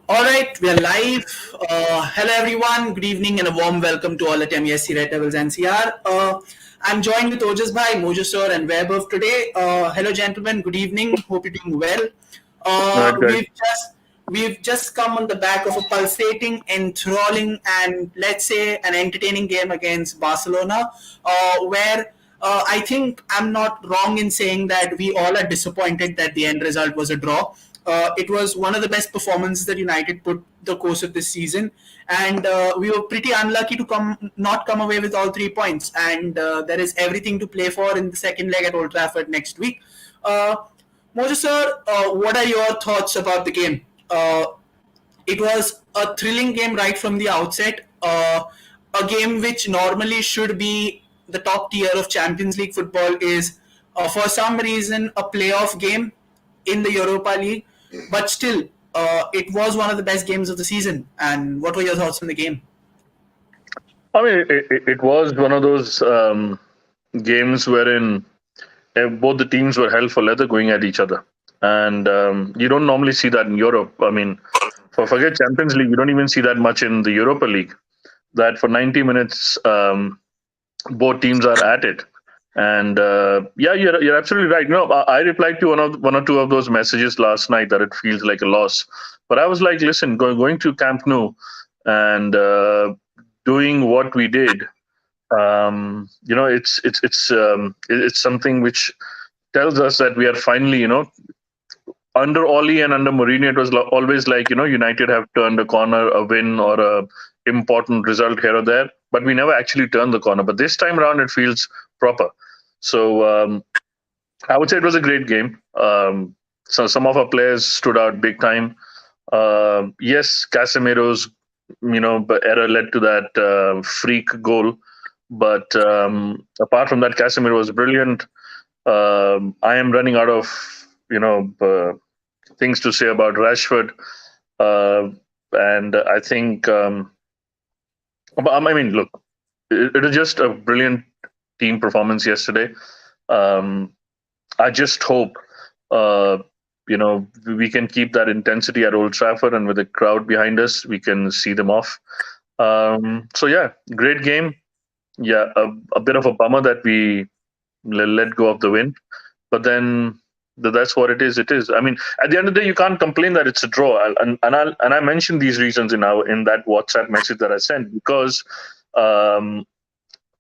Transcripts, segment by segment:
All right, we are live. Hello, everyone. Good evening and a warm welcome to all at MESC Red Devils NCR. I'm joined with Ojas Bhai, Mojasur, and Vaibhav today. Hello, gentlemen. Good evening. Hope you're doing well. Right, Uh, guys. we've just we've just come on the back of a pulsating, enthralling, and let's say an entertaining game against Barcelona, where I think I'm not wrong in saying that we all are disappointed that the end result was a draw. It was one of the best performances that United put the course of this season, and we were pretty unlucky to not come away with all 3 points. And there is everything to play for in the second leg at Old Trafford next week. Uh, Moses sir, what are your thoughts about the game? It was a thrilling game right from the outset. A game which normally should be the top tier of Champions League football is, for some reason, a playoff game in the Europa League. But still, it was one of the best games of the season. And what were your thoughts on the game? I mean, it was one of those games wherein both the teams were hell for leather going at each other. And you don't normally see that in Europe. I mean, forget Champions League, you don't even see that much in the Europa League. That for 90 minutes, both teams are at it. And yeah, you're absolutely right. No, I replied to one or two of those messages last night that it feels like a loss. But I was like, listen, going to Camp Nou and doing what we did, it's something which tells us that we are finally, under Oli and under Mourinho, it was always like, United have turned a corner, a win or a important result here or there, but we never actually turned the corner. But this time around, it feels proper. So I would say it was a great game. So some of our players stood out big time. Yes, Casemiro's error led to that freak goal, but apart from that, Casemiro was brilliant. I am running out of things to say about Rashford, uh, and I think I mean, look, it was just a brilliant team performance yesterday. Um, I just hope uh, we can keep that intensity at Old Trafford, and with the crowd behind us, we can see them off. So yeah, great game. Yeah, a bit of a bummer that we let go of the win, but then that's what it is. It is. I mean, at the end of the day, you can't complain that it's a draw. And I mentioned these reasons in that WhatsApp message that I sent because um,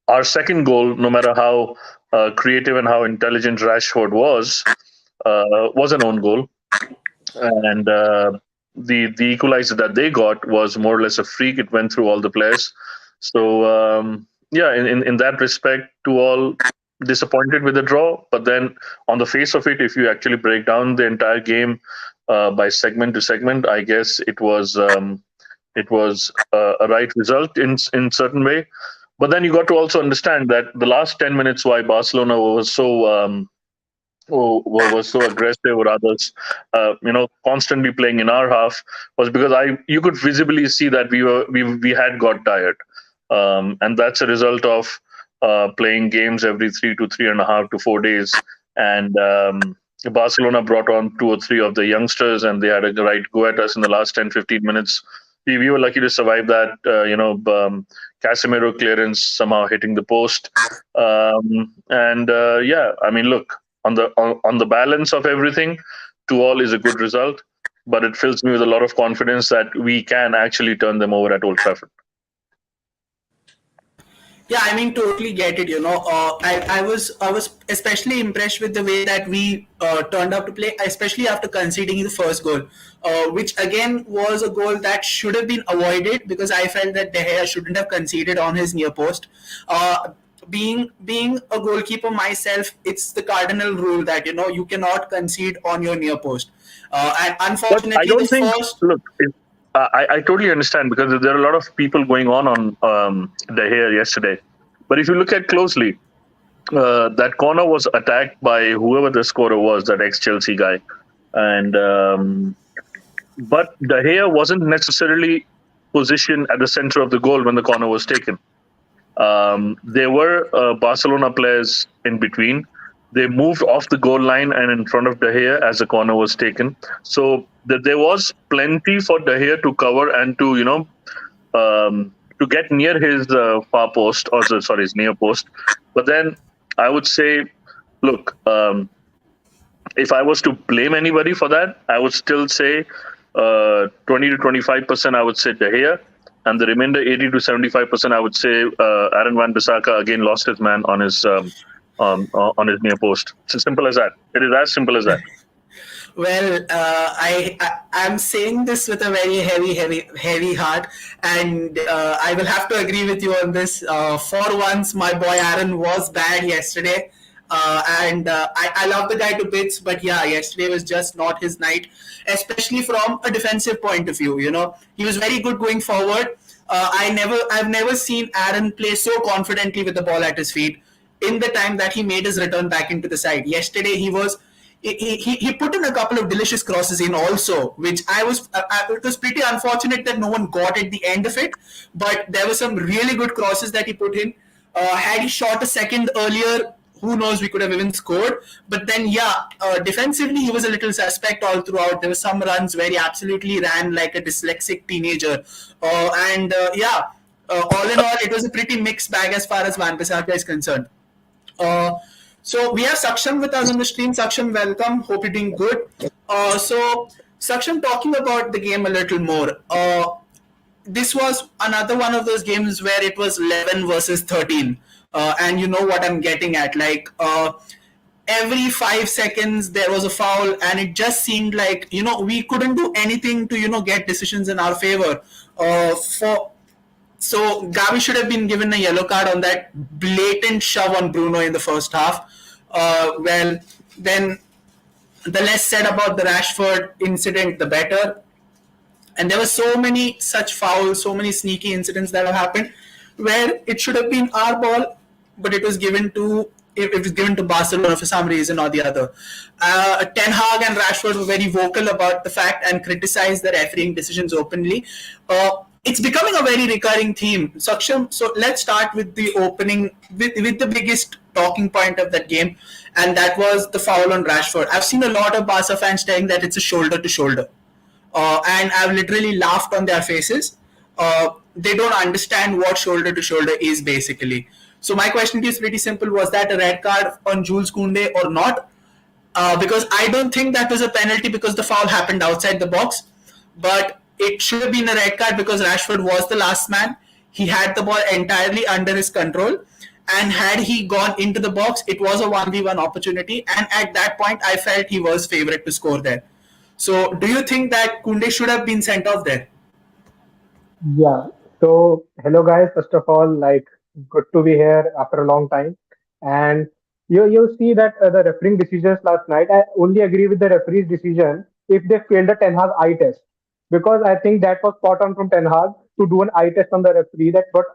our second goal, no matter how creative and how intelligent Rashford was an own goal, and the equalizer that they got was more or less a freak. It went through all the players. So yeah, in that respect, to all disappointed with the draw. But then on the face of it, if you actually break down the entire game by segment to segment, I guess it was a right result in certain way. But then you got to also understand that the last 10 minutes why Barcelona was so aggressive or others, constantly playing in our half was because you could visibly see that we had got tired, and that's a result of playing games every 3 to 3.5 to 4 days, and Barcelona brought on two or three of the youngsters, and they had a right go at us in the last 10-15 minutes. We were lucky to survive that. Casemiro clearance somehow hitting the post, and yeah, I mean, look, on the balance of everything, 2-2 is a good result, but it fills me with a lot of confidence that we can actually turn them over at Old Trafford. Yeah, I mean, totally get it. I was especially impressed with the way that we turned out to play, especially after conceding the first goal, which again was a goal that should have been avoided because I felt that De Gea shouldn't have conceded on his near post. Being a goalkeeper myself, it's the cardinal rule that you cannot concede on your near post. And But I unfortunately, the don't think. first. Look, I totally understand because there are a lot of people going on the hair yesterday. But if you look at closely, that corner was attacked by whoever the scorer was, that ex-Chelsea guy, and but the hair wasn't necessarily positioned at the center of the goal when the corner was taken. There were Barcelona players in between. They moved off the goal line and in front of De Gea as the corner was taken. So there was plenty for De Gea to cover and to to get near his far post, or sorry, his near post. But then I would say, look, if I was to blame anybody for that, I would still say 20 to 25%. I would say De Gea, and the remainder 80 to 75%. I would say Aaron Van Bissaka again lost his man on his near post. It's as simple as that. It is as simple as that. Well, I'm saying this with a very heavy heart, and I will have to agree with you on this. For once, my boy Aaron was bad yesterday, and I love the guy to bits, but yeah, yesterday was just not his night, especially from a defensive point of view. You know, he was very good going forward. I've never seen Aaron play so confidently with the ball at his feet in the time that he made his return back into the side. Yesterday, he put in a couple of delicious crosses in also, which it was pretty unfortunate that no one got at the end of it, but there were some really good crosses that he put in. Had he shot a second earlier, who knows, we could have even scored. But then, yeah, defensively, he was a little suspect all throughout. There were some runs where he absolutely ran like a dyslexic teenager. All in all, it was a pretty mixed bag as far as Van Bissaka is concerned. Uh, so we have Saksham with us on the stream. Saksham, welcome. Hope you're doing good. Saksham, talking about the game a little more. This was another one of those games where it was 11 versus 13. And you know what I'm getting at. Like, every 5 seconds there was a foul, and it just seemed like, we couldn't do anything to, get decisions in our favor. So Gavi should have been given a yellow card on that blatant shove on Bruno in the first half. Then the less said about the Rashford incident, the better. And there were so many such fouls, so many sneaky incidents that have happened where it should have been our ball, but it was given to Barcelona for some reason or the other. Ten Hag and Rashford were very vocal about the fact and criticized the refereeing decisions openly. It's becoming a very recurring theme. Saksham, so let's start with the opening, with the biggest talking point of that game, and that was the foul on Rashford. I've seen a lot of Barca fans saying that it's a shoulder to shoulder. And I've literally laughed on their faces. They don't understand what shoulder to shoulder is basically. So my question to you is pretty simple. Was that a red card on Jules Koundé or not? Because I don't think that was a penalty because the foul happened outside the box. But it should have been a red card because Rashford was the last man. He had the ball entirely under his control. And had he gone into the box, it was a 1v1 opportunity. And at that point, I felt he was favourite to score there. So do you think that Koundé should have been sent off there? Yeah. So, hello guys. First of all, like, good to be here after a long time. And you see that the refereeing decisions last night. I only agree with the referee's decision if they failed the Ten Hag eye test, because I think that was spot on from Ten Hag to do an eye test on the referee. That what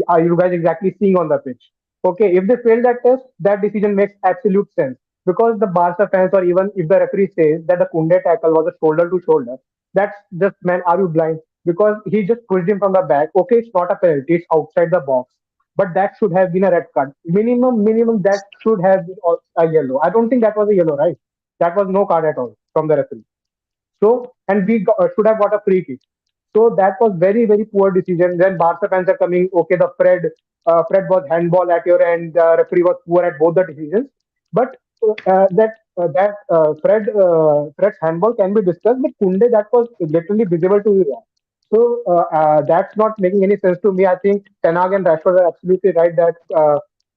are you guys exactly seeing on the pitch? Okay, if they fail that test, that decision makes absolute sense, because the Barca fans, or even if the referee says that the Kunde tackle was a shoulder to shoulder, that's just, man, are you blind? Because he just pushed him from the back. Okay, it's not a penalty, it's outside the box, but that should have been a red card. Minimum, that should have been a yellow. I don't think that was a yellow, right? That was no card at all from the referee. So, and should have got a free kick. So that was very poor decision. Then Barca fans are coming. Okay, the Fred was handball at your end. The referee was poor at both the decisions. But Fred's handball can be discussed. But Kunde, that was literally visible to you. So that's not making any sense to me. I think Tenag and Rashford are absolutely right that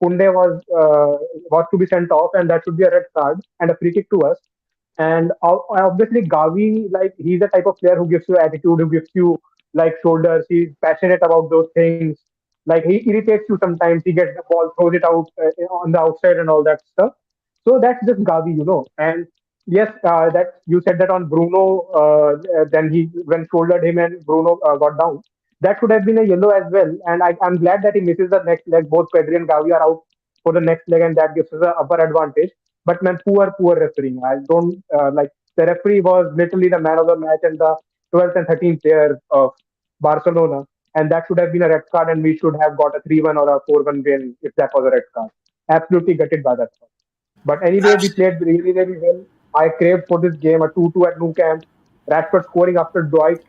Kunde was to be sent off, and that should be a red card and a free kick to us. And obviously, Gavi, like, he's the type of player who gives you attitude, who gives you like shoulders. He's passionate about those things. Like, he irritates you sometimes. He gets the ball, throws it out on the outside, and all that stuff. So that's just Gavi. And yes, that you said that on Bruno. Then he when shouldered him and Bruno got down. That should have been a yellow as well. And I'm glad that he misses the next leg. Both Pedri and Gavi are out for the next leg, and that gives us an upper advantage. But man, poor refereeing. I don't like, the referee was literally the man of the match and the 12th and 13th player of Barcelona, and that should have been a red card, and we should have got a 3-1 or a 4-1 win if that was a red card. Absolutely gutted by that one. But anyway, we played really well. I craved for this game, a 2-2 at Nou Camp, Rashford scoring after Dwight.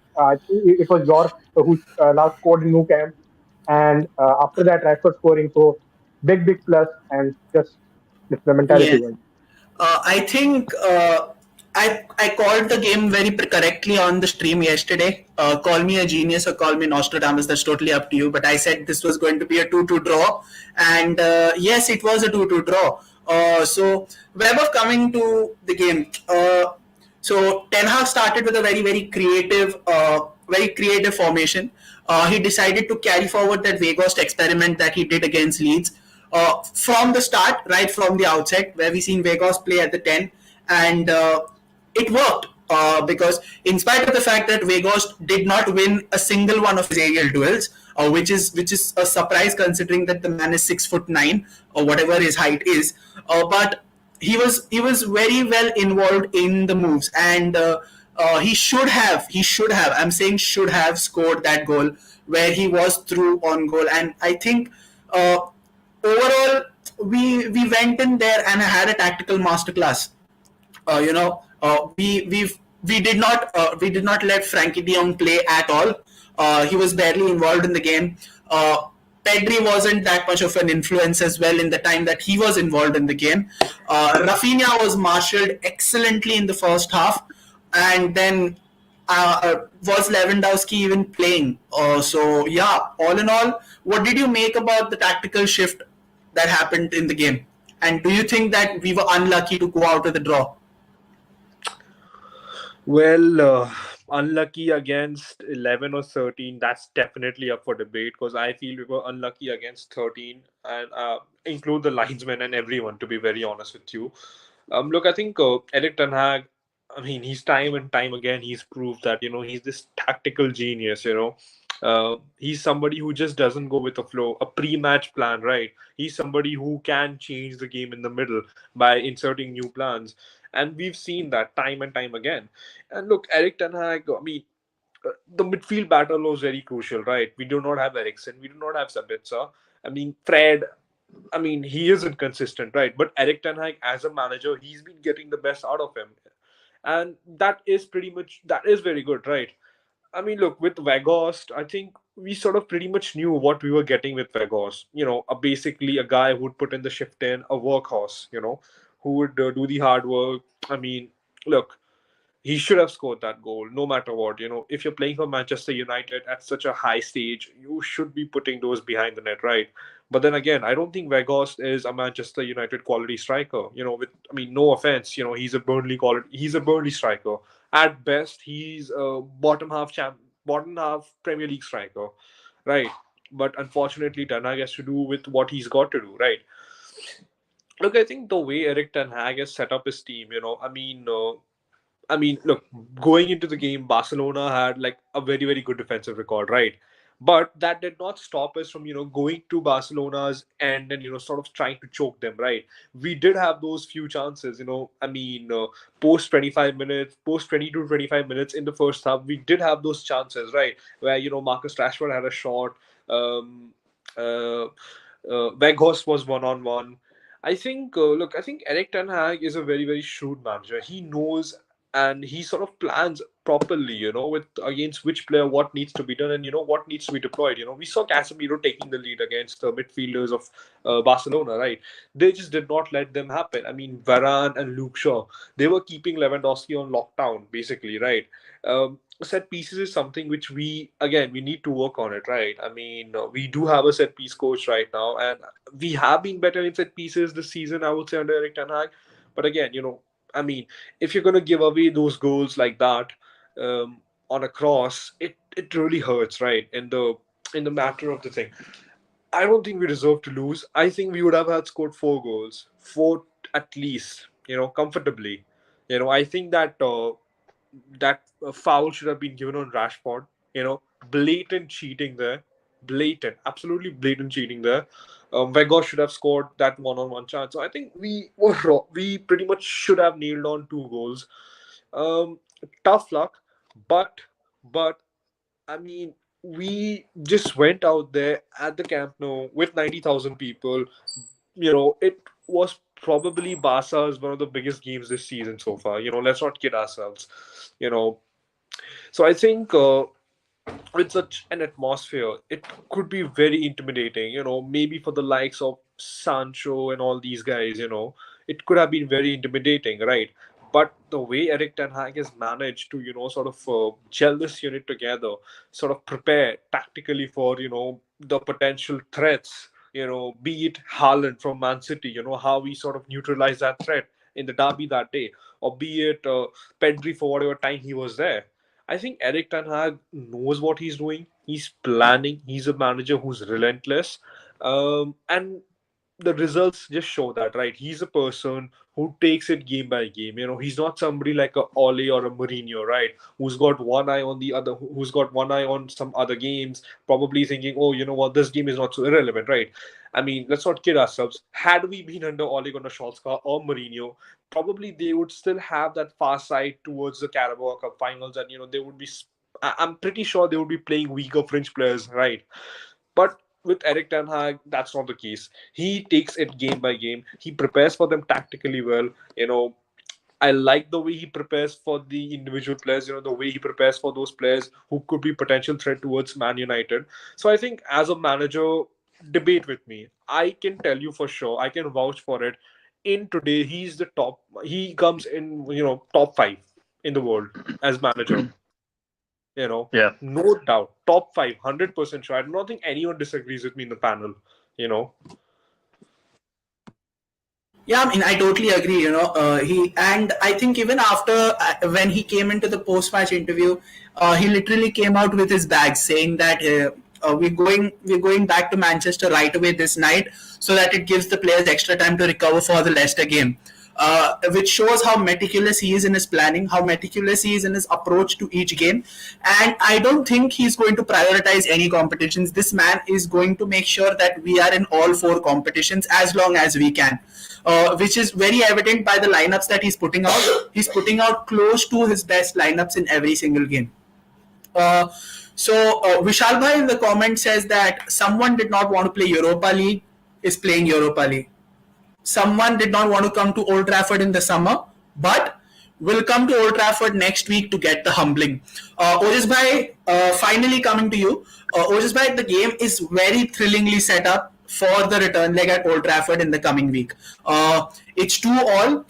It was York who last scored in Nou Camp, and after that Rashford scoring. So big plus, and just it's the mentality Yes. was. I think I called the game very correctly on the stream yesterday. Call me a genius or call me Nostradamus. That's totally up to you. But I said this was going to be a 2-2 draw, and yes, it was a 2-2 draw. So web of coming to the game. So Ten Hag started with a very creative formation. He decided to carry forward that Weghorst experiment that he did against Leeds from the start, right from the outset, where we seen Weghorst play at the 10, and it worked. Because in spite of the fact that Weghorst did not win a single one of his aerial duels, which is a surprise considering that the man is 6'9" or whatever his height is, but he was very well involved in the moves, and he should have I'm saying should have scored that goal where he was through on goal. And I think uh, overall we went in there and had a tactical masterclass. We did not let Frankie De Jong play at all. He was barely involved in the game. Pedri wasn't that much of an influence as well in the time that he was involved in the game. Rafinha was marshaled excellently in the first half, and then was Lewandowski even playing? So yeah, all in all, what did you make about the tactical shift that happened in the game? And do you think that we were unlucky to go out with a draw? Well, unlucky against 11 or 13, that's definitely up for debate because I feel we were unlucky against 13 and include the linesmen and everyone, to be very honest with you. Look, I think Eric Ten Hag, I mean, he's time and time again, he's proved that, he's this tactical genius, he's somebody who just doesn't go with the flow, a pre-match plan, right? He's somebody who can change the game in the middle by inserting new plans. And we've seen that time and time again. And look, Eric Ten Hag, I mean, the midfield battle was very crucial, right? We do not have Eriksen, we do not have Sabitzer. I mean, Fred, I mean, he is inconsistent, right? But Eric Ten Hag, as a manager, he's been getting the best out of him. And that is very good, right? I mean, look, with Weghorst, I think we sort of pretty much knew what we were getting with Weghorst. Basically a guy who would put in the shift in, a workhorse, who would do the hard work. I mean, look, he should have scored that goal no matter what. If you're playing for Manchester United at such a high stage, you should be putting those behind the net, right? But then again, I don't think Weghorst is a Manchester United quality striker. No offense, he's a Burnley striker. At best, he's a bottom half Premier League striker, right? But unfortunately, Ten Hag has to do with what he's got to do, right? Look, I think the way Eric Ten Hag has set up his team, look, going into the game, Barcelona had like a very, very good defensive record, right? But that did not stop us from, going to Barcelona's end and, sort of trying to choke them, right? We did have those few chances, post 25 minutes, post 20 to 25 minutes in the first half, we did have those chances, right? Where, Marcus Rashford had a shot, Weghorst was one-on-one. I think Eric Ten Hag is a very, very shrewd manager. He knows and he sort of plans properly, with against which player what needs to be done and what needs to be deployed. We saw Casemiro taking the lead against the midfielders of Barcelona, right? They just did not let them happen. I mean, Varane and Luke Shaw, they were keeping Lewandowski on lockdown, basically, right? Set pieces is something which we need to work on it, right? I mean, we do have a set piece coach right now, and we have been better in set pieces this season, I would say, under Eric Ten Hag. But again, I mean, if you're going to give away those goals like that on a cross, it really hurts, right? In the matter of the thing, I don't think we deserve to lose. I think we would have had scored 4 goals, 4 at least, comfortably. I think that foul should have been given on Rashford. Blatant cheating there, blatant, absolutely blatant cheating there. Weghorst should have scored that one-on-one chance. So I think we were wrong. We pretty much should have nailed on 2 goals. Tough luck, but I mean, we just went out there at the Camp Nou with 90,000 people. It was probably Barca's one of the biggest games this season so far. Let's not kid ourselves. You know, So I think with such an atmosphere, it could be very intimidating. Maybe for the likes of Sancho and all these guys, it could have been very intimidating, right? But the way Eric Ten Hag has managed to, sort of gel this unit together, sort of prepare tactically for, the potential threats, be it Haaland from Man City, how we sort of neutralize that threat in the derby that day, or be it Pedri for whatever time he was there. I think Eric Ten Hag knows what he's doing. He's planning. He's a manager who's relentless, and the results just show that, right? He's a person who takes it game by game. He's not somebody like a Ole or a Mourinho, right? Who's got one eye on the other, who's got one eye on some other games, probably thinking, oh, you know what, this game is not so irrelevant, right? I mean, let's not kid ourselves. Had we been under Ole Gunnar Solskjaer or Mourinho, probably they would still have that far sight towards the Carabao Cup finals, and they would be. I'm pretty sure they would be playing weaker French players, right? But with Eric Ten Hag, that's not the case. He takes it game by game. He prepares for them tactically well. I like the way he prepares for the individual players, the way he prepares for those players who could be potential threat towards Man United. So I think as a manager, debate with me. I can tell you for sure, I can vouch for it. In today, he's the top. He comes in, top five in the world as manager. Yeah. No doubt, top 500% sure. I don't think anyone disagrees with me in the panel. You know, Yeah, I mean, I totally agree. He and I think even after when he came into the post-match interview, he literally came out with his bag saying that we're going back to Manchester right away this night, so that it gives the players extra time to recover for the Leicester game. Which shows how meticulous he is in his planning, how meticulous he is in his approach to each game. And I don't think he's going to prioritize any competitions. This man is going to make sure that we are in all four competitions as long as we can. Which is very evident by the lineups that he's putting out. He's putting out close to his best lineups in every single game. Uh, Vishal Bhai in the comment says that someone did not want to play Europa League is playing Europa League. Someone did not want to come to Old Trafford in the summer, but will come to Old Trafford next week to get the humbling. Ojas Bhai, finally coming to you. Ojas Bhai, the game is very thrillingly set up for the return leg at Old Trafford in the coming week. It's 2-2.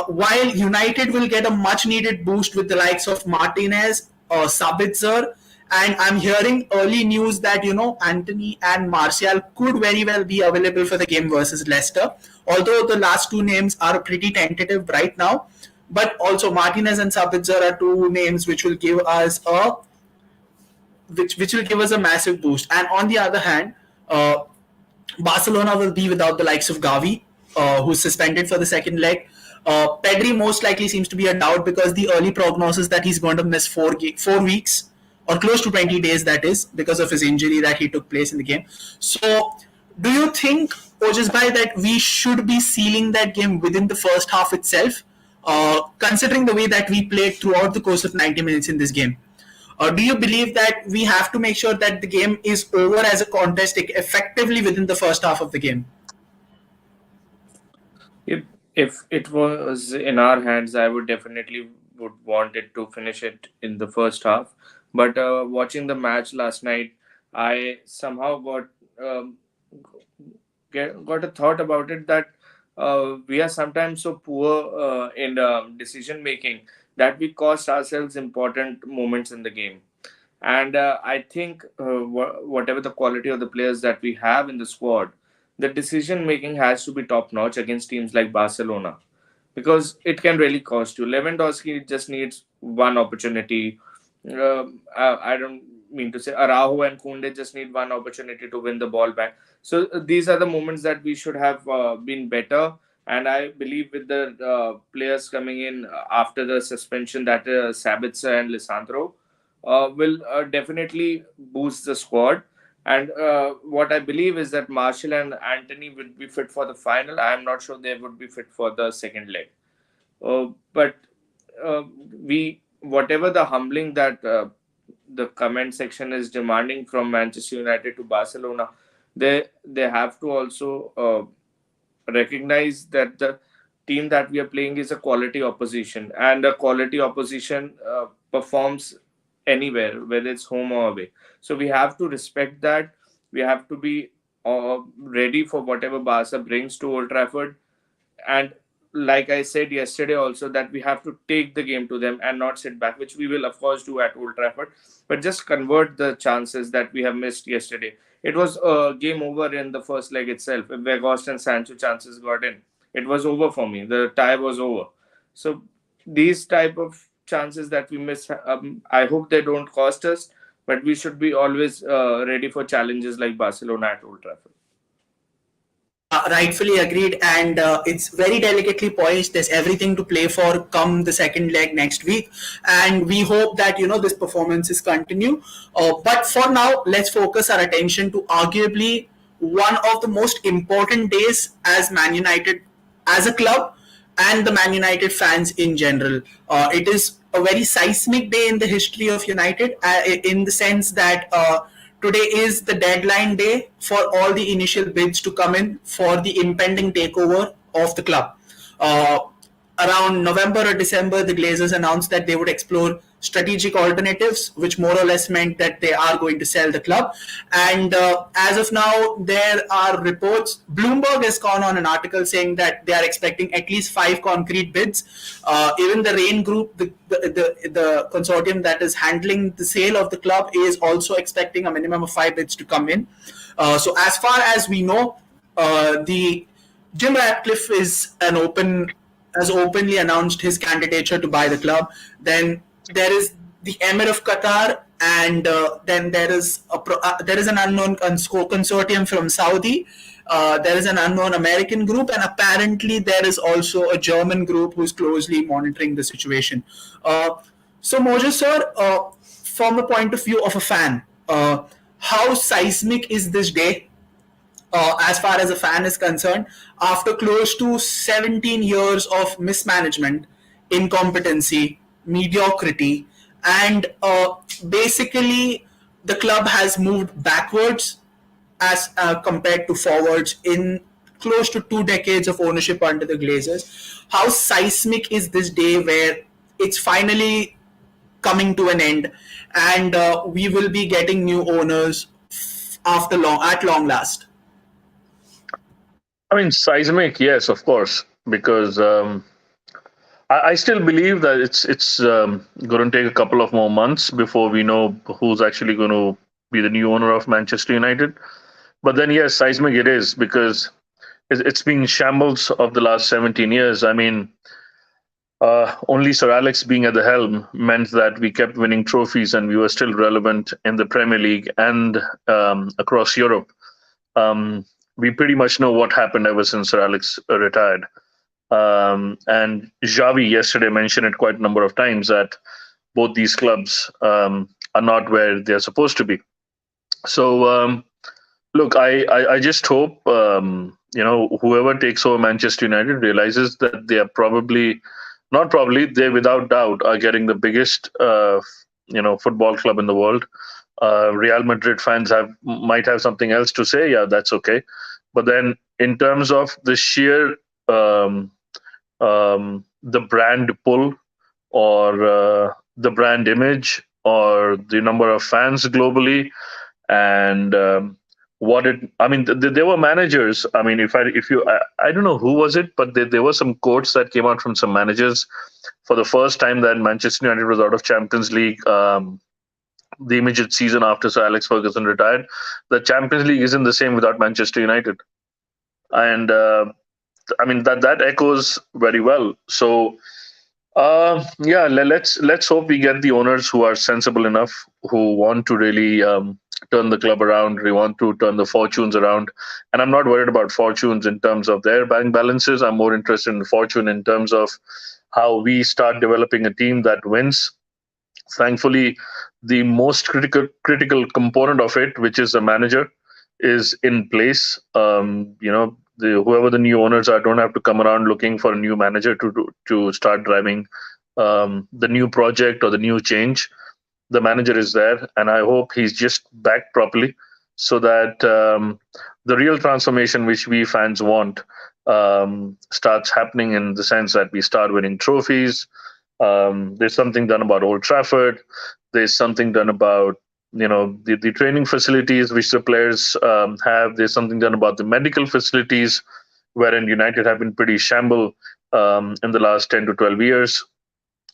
While United will get a much needed boost with the likes of Martinez, Sabitzer, and I'm hearing early news that Anthony and Martial could very well be available for the game versus Leicester. Although the last two names are pretty tentative right now, but also Martinez and Sabitzer are two names which will give us a massive boost. And on the other hand, Barcelona will be without the likes of Gavi, who's suspended for the second leg. Pedri most likely seems to be a doubt because the early prognosis that he's going to miss 4 weeks or close to 20 days, that is, because of his injury that he took place in the game. So, do you think, Ojas Bhai, that we should be sealing that game within the first half itself, considering the way that we played throughout the course of 90 minutes in this game? Or do you believe that we have to make sure that the game is over as a contest effectively within the first half of the game? If it was in our hands, I would definitely would want it to finish it in the first half. But watching the match last night, I somehow um, got a thought about it that we are sometimes so poor in decision making that we cost ourselves important moments in the game. And I think whatever the quality of the players that we have in the squad, the decision making has to be top notch against teams like Barcelona because it can really cost you. Lewandowski just needs one opportunity. I don't mean to say Araujo and Kunde just need one opportunity to win the ball back. So these are the moments that we should have been better. And I believe with the players coming in after the suspension, that Sabitzer and Lisandro will definitely boost the squad. And what I believe is that Martial and Anthony would be fit for the final. I am not sure they would be fit for the second leg. But we, whatever the humbling that the comment section is demanding from Manchester United to Barcelona, they have to also recognize that the team that we are playing is a quality opposition, and a quality opposition performs anywhere, whether it's home or away. So we have to respect that. We have to be ready for whatever Barca brings to Old Trafford. And like I said yesterday also, that we have to take the game to them and not sit back, which we will of course do at Old Trafford, but just convert the chances that we have missed yesterday. It was game over in the first leg itself. If Weghorst and Sancho chances got in, it was over for me. The tie was over. So these type of chances that we miss, I hope they don't cost us, but we should be always ready for challenges like Barcelona at Old Trafford. Yeah, rightfully agreed, and it's very delicately poised. There's everything to play for come the second leg next week, and we hope that this performances continue. But for now, let's focus our attention to arguably one of the most important days as Man United as a club and the Man United fans in general. It is a very seismic day in the history of United, in the sense that today is the deadline day for all the initial bids to come in for the impending takeover of the club. Uh, Around November or December, the Glazers announced that they would explore strategic alternatives, which more or less meant that they are going to sell the club. And as of now, there are reports. Bloomberg has gone on an article saying that they are expecting at least 5 concrete bids. Even the Rain Group, the consortium that is handling the sale of the club, is also expecting a minimum of 5 bids to come in. So as far as we know, the Jim Ratcliffe has openly announced his candidature to buy the club. Then there is the Emir of Qatar, and then there is an unknown consortium from Saudi. There is an unknown American group, and apparently there is also a German group who is closely monitoring the situation. So, Mojo sir, from the point of view of a fan, how seismic is this day? As far as a fan is concerned, after close to 17 years of mismanagement, incompetency, mediocrity, and basically the club has moved backwards as compared to forwards in close to 2 decades of ownership under the Glazers. How seismic is this day where it's finally coming to an end, and we will be getting new owners at long last? I mean, seismic, yes, of course, because I still believe that it's going to take a couple of more months before we know who's actually going to be the new owner of Manchester United. But then, yes, seismic it is, because it's been shambles of the last 17 years. I mean, only Sir Alex being at the helm meant that we kept winning trophies and we were still relevant in the Premier League and across Europe. We pretty much know what happened ever since Sir Alex retired. And Xavi yesterday mentioned it quite a number of times that both these clubs are not where they're supposed to be. So, look, I just hope, whoever takes over Manchester United realizes that they are they without doubt are getting the biggest, football club in the world. Real Madrid fans might have something else to say. Yeah, that's okay. But then, in terms of the sheer the brand pull, or the brand image, or the number of fans globally, and there were managers. I mean, I don't know who was it, but there were some quotes that came out from some managers for the first time that Manchester United was out of Champions League. The immediate season after Sir Alex Ferguson retired, the Champions League isn't the same without Manchester United, and that echoes very well. So, let's hope we get the owners who are sensible enough, who want to really turn the club around. We want to turn the fortunes around, and I'm not worried about fortunes in terms of their bank balances. I'm more interested in fortune in terms of how we start developing a team that wins. Thankfully, the most critical component of it, which is the manager, is in place. Whoever the new owners are don't have to come around looking for a new manager to start driving the new project or the new change. The manager is there, and I hope he's just backed properly, so that the real transformation which we fans want starts happening, in the sense that we start winning trophies. There's something done about Old Trafford. There's something done about the training facilities which the players have. There's something done about the medical facilities, wherein United have been pretty shamble in the last 10 to 12 years.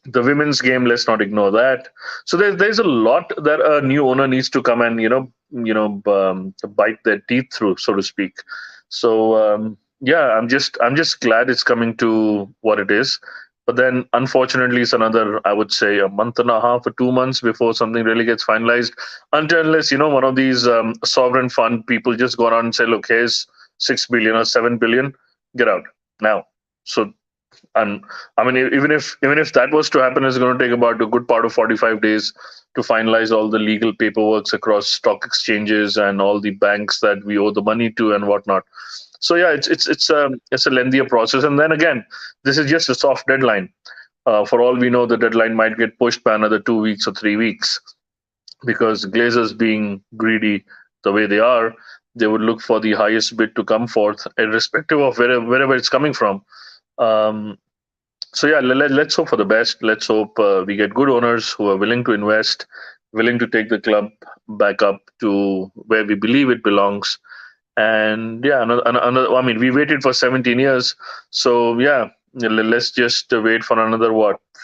The women's game, let's not ignore that. So there's a lot that a new owner needs to come and bite their teeth through, so to speak. So yeah, I'm just glad it's coming to what it is. But then, unfortunately, it's another, I would say, a month and a half or 2 months before something really gets finalized. Until unless one of these sovereign fund people just go around and say, "Look, here's 6 billion or 7 billion, get out now." So, and I mean, even if that was to happen, it's going to take about a good part of 45 days to finalize all the legal paperwork across stock exchanges and all the banks that we owe the money to and whatnot. So yeah, it's a lengthier process. And then again, this is just a soft deadline. For all we know, the deadline might get pushed by another 2 weeks or 3 weeks, because glazers, being greedy the way they are, they would look for the highest bid to come forth, irrespective of wherever it's coming from. Um, so yeah, let's hope for the best. Let's hope we get good owners who are willing to invest, willing to take the club back up to where we believe it belongs. And yeah, another. I mean, we waited for 17 years, so yeah, let's just wait for another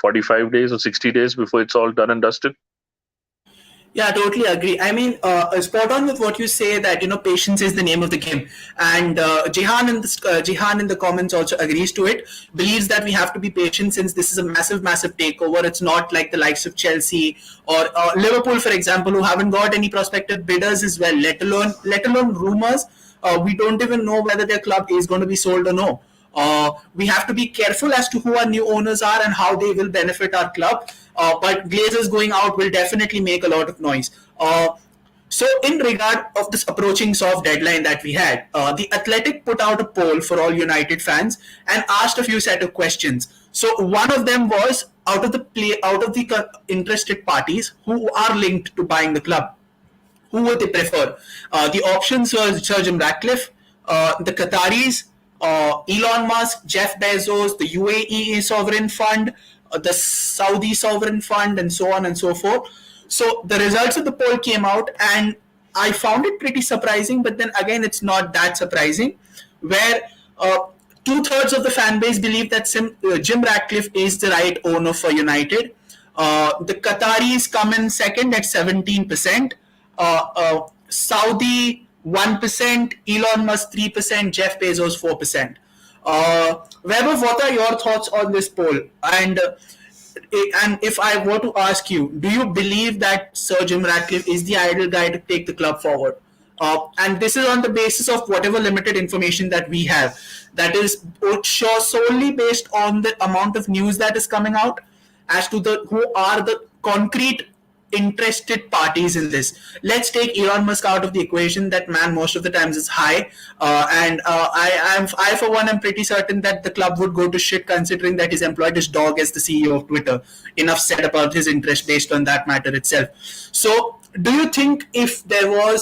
45 days or 60 days before it's all done and dusted. Yeah, I totally agree. I mean, spot on with what you say that patience is the name of the game, and Jihan in the comments also agrees to it. Believes that we have to be patient since this is a massive takeover. It's not like the likes of Chelsea or Liverpool, for example, who haven't got any prospective bidders as well. Let alone rumors. We don't even know whether their club is going to be sold or no. We have to be careful as to who our new owners are and how they will benefit our club. But Glazers going out will definitely make a lot of noise. So, in regard of this approaching soft deadline that we had, the Athletic put out a poll for all United fans and asked a few set of questions. So, one of them was out of the interested parties who are linked to buying the club, who would they prefer? The options were Sir Jim Ratcliffe, the Qataris, Elon Musk, Jeff Bezos, the UAE Sovereign Fund, the Saudi Sovereign Fund, and so on and so forth. So the results of the poll came out, and I found it pretty surprising. But then again, it's not that surprising, where two-thirds of the fan base believe that Jim Ratcliffe is the right owner for United. The Qataris come in second at 17%. Saudi 1%, Elon Musk 3%, Jeff Bezos 4%. Weber, what are your thoughts on this poll? And if I were to ask you, do you believe that Sir Jim Ratcliffe is the ideal guy to take the club forward? And this is on the basis of whatever limited information that we have. That is sure solely based on the amount of news that is coming out as to who are the concrete interested parties in this. Let's take Elon Musk out of the equation. That man most of the times is high, and I for one am pretty certain that the club would go to shit considering that he's employed his dog as the CEO of Twitter. Enough said about his interest based on that matter itself. So, do you think if there were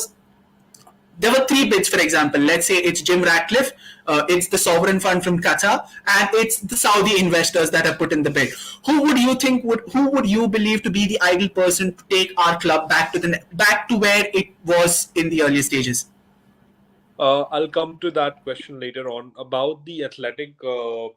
three bids, for example. Let's say it's Jim Ratcliffe, it's the sovereign fund from Qatar, and it's the Saudi investors that have put in the bid. Who would you believe to be the ideal person to take our club back to where it was in the earlier stages? I'll come to that question later on about the Athletic, poll.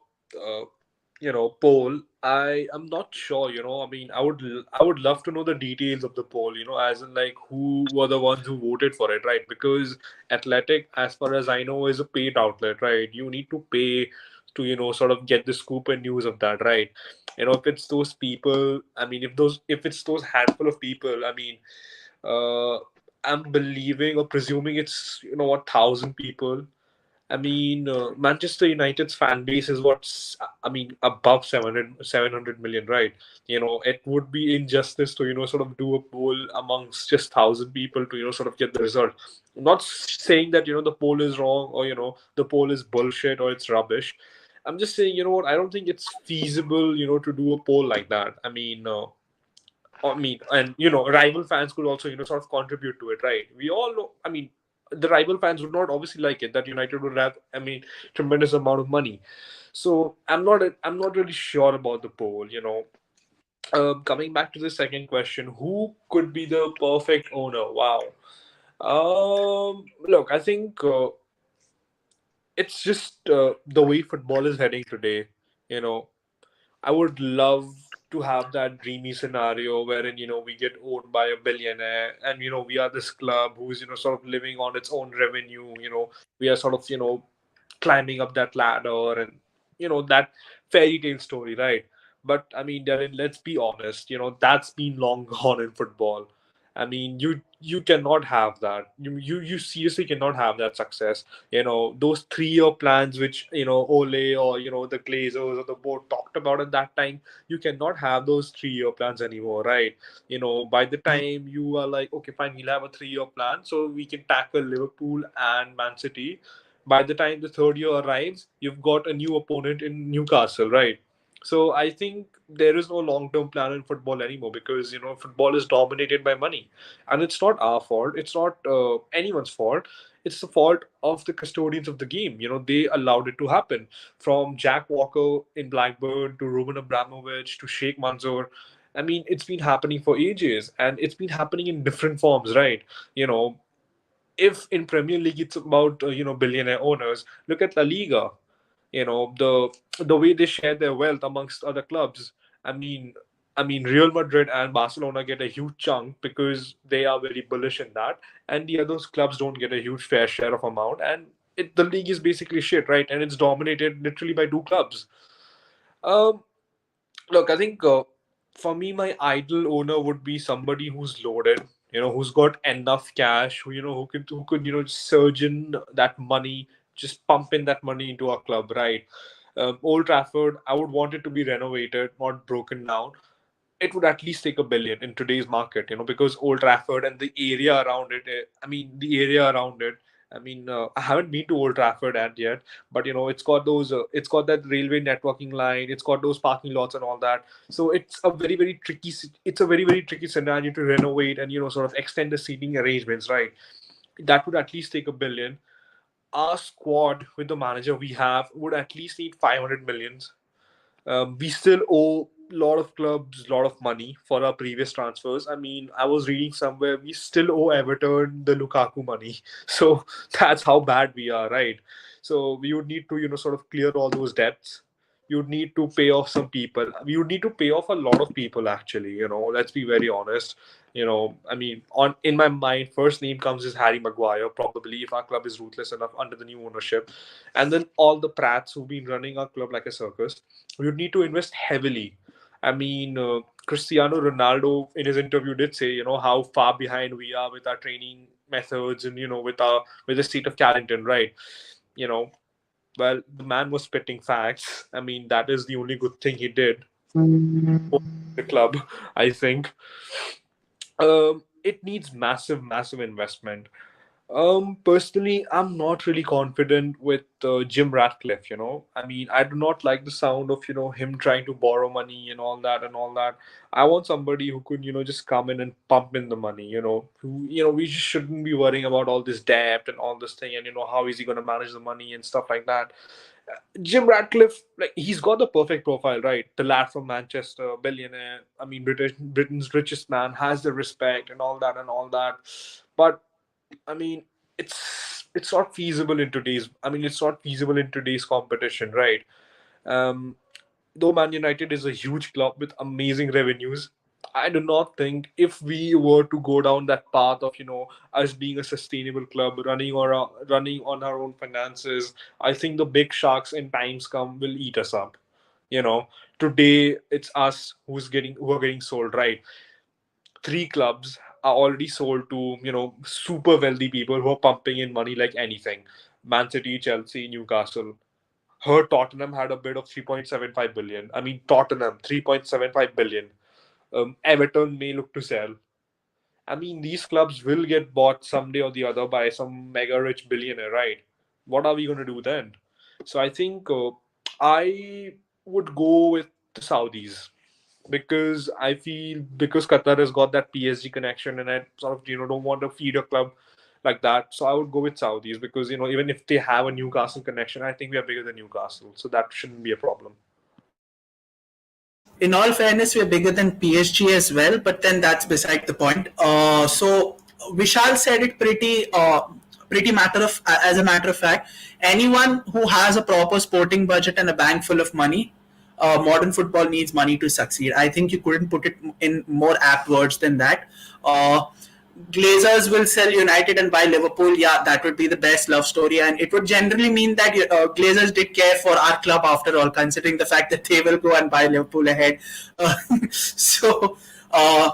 I am not sure. I mean, I would love to know the details of the poll. As in like who were the ones who voted for it, right? Because Athletic, as far as I know, is a paid outlet, right? You need to pay to sort of get the scoop and news of that, right? If it's those people, I mean, if it's those handful of people, I mean, I'm believing or presuming it's 1,000 people. I mean, Manchester United's fan base is above 700 million, right? It would be injustice to sort of do a poll amongst just 1,000 people to sort of get the result. I'm not saying that the poll is wrong or the poll is bullshit or it's rubbish. I'm just saying, what, I don't think it's feasible to do a poll like that. And rival fans could also sort of contribute to it, right? We all know, the rival fans would not obviously like it that United would have tremendous amount of money. So I'm not really sure about the poll. Coming back to the second question, who could be the perfect owner? Wow. Look, I think it's just the way football is heading today. You know, I would love to have that dreamy scenario wherein, we get owned by a billionaire and, we are this club who's, sort of living on its own revenue. We are sort of, climbing up that ladder and, that fairy tale story, right? But I mean, Darren, let's be honest, that's been long gone in football. I mean, you cannot have that. You seriously cannot have that success. Those 3 year plans which Ole or the Glazers or the board talked about at that time, you cannot have those 3 year plans anymore, right? By the time you are like, okay, fine, we'll have a 3 year plan so we can tackle Liverpool and Man City. By the time the third year arrives, you've got a new opponent in Newcastle, right? So I think there is no long-term plan in football anymore because football is dominated by money, and it's not our fault. It's not anyone's fault. It's the fault of the custodians of the game. They allowed it to happen. From Jack Walker in Blackburn to Roman Abramovich to Sheikh Mansour. I mean, it's been happening for ages, and it's been happening in different forms, right? You know, if in Premier League it's about billionaire owners, look at La Liga. The way they share their wealth amongst other clubs. I mean, Real Madrid and Barcelona get a huge chunk because they are very bullish in that, and the other clubs don't get a huge fair share of amount, and the league is basically shit, right? And it's dominated literally by 2 clubs. Um, Look, I think for me, my ideal owner would be somebody who's loaded, who's got enough cash, who could surge in that money, just pump in that money into our club, right? Old Trafford, I would want it to be renovated, not broken down. It would at least take a billion in today's market, because Old Trafford and the area around it, the area around it. I haven't been to Old Trafford and yet, but it's got that railway networking line, it's got those parking lots and all that. So it's a very, very tricky scenario to renovate and sort of extend the seating arrangements, right? That would at least take a billion. Our squad with the manager we have would at least need 500 millions. We still owe a lot of clubs a lot of money for our previous transfers. I was reading somewhere we still owe Everton the Lukaku money. So that's how bad we are, right? So we would need to, sort of clear all those debts. You would need to pay off some people. We would need to pay off a lot of people, actually. Let's be very honest. On in my mind, first name comes is Harry Maguire, probably if our club is ruthless enough under the new ownership, and then all the prats who've been running our club like a circus. We would need to invest heavily. Cristiano Ronaldo in his interview did say, how far behind we are with our training methods and with the state of Carrington, right? You know, well, the man was spitting facts. That is the only good thing he did for the club, I think. It needs massive, massive investment. Personally, I'm not really confident with Jim Ratcliffe. I do not like the sound of him trying to borrow money and all that and all that. I want somebody who could just come in and pump in the money. We just shouldn't be worrying about all this debt and all this thing and how is he going to manage the money and stuff like that. Jim Ratcliffe, like he's got the perfect profile, right? The lad from Manchester, billionaire. Britain's richest man, has the respect and all that and all that. But I mean, it's not feasible in today's. It's not feasible in today's competition, right? Um, though Man United is a huge club with amazing revenues, I do not think if we were to go down that path of us being a sustainable club, running on our own finances, I think the big sharks in times come will eat us up. You know, Today it's us who are getting sold, right? 3 clubs are already sold to super wealthy people who are pumping in money like anything. Man City, Chelsea, Newcastle. Her Tottenham had a bid of 3.75 billion. Tottenham 3.75 billion. Everton may look to sell. These clubs will get bought someday or the other by some mega rich billionaire, right? What are we going to do then? So I think I would go with the Saudis because I feel because Qatar has got that PSG connection and I sort of don't want to feed a club like that. So I would go with Saudis because even if they have a Newcastle connection, I think we are bigger than Newcastle, so that shouldn't be a problem. In all fairness, we're bigger than PSG as well, but then that's beside the point. So Vishal said it pretty matter of as a matter of fact. Anyone who has a proper sporting budget and a bank full of money, modern football needs money to succeed. I think you couldn't put it in more apt words than that. Glazers will sell United and buy Liverpool. Yeah, that would be the best love story, and it would generally mean that Glazers did care for our club after all, considering the fact that they will go and buy Liverpool ahead. So, uh,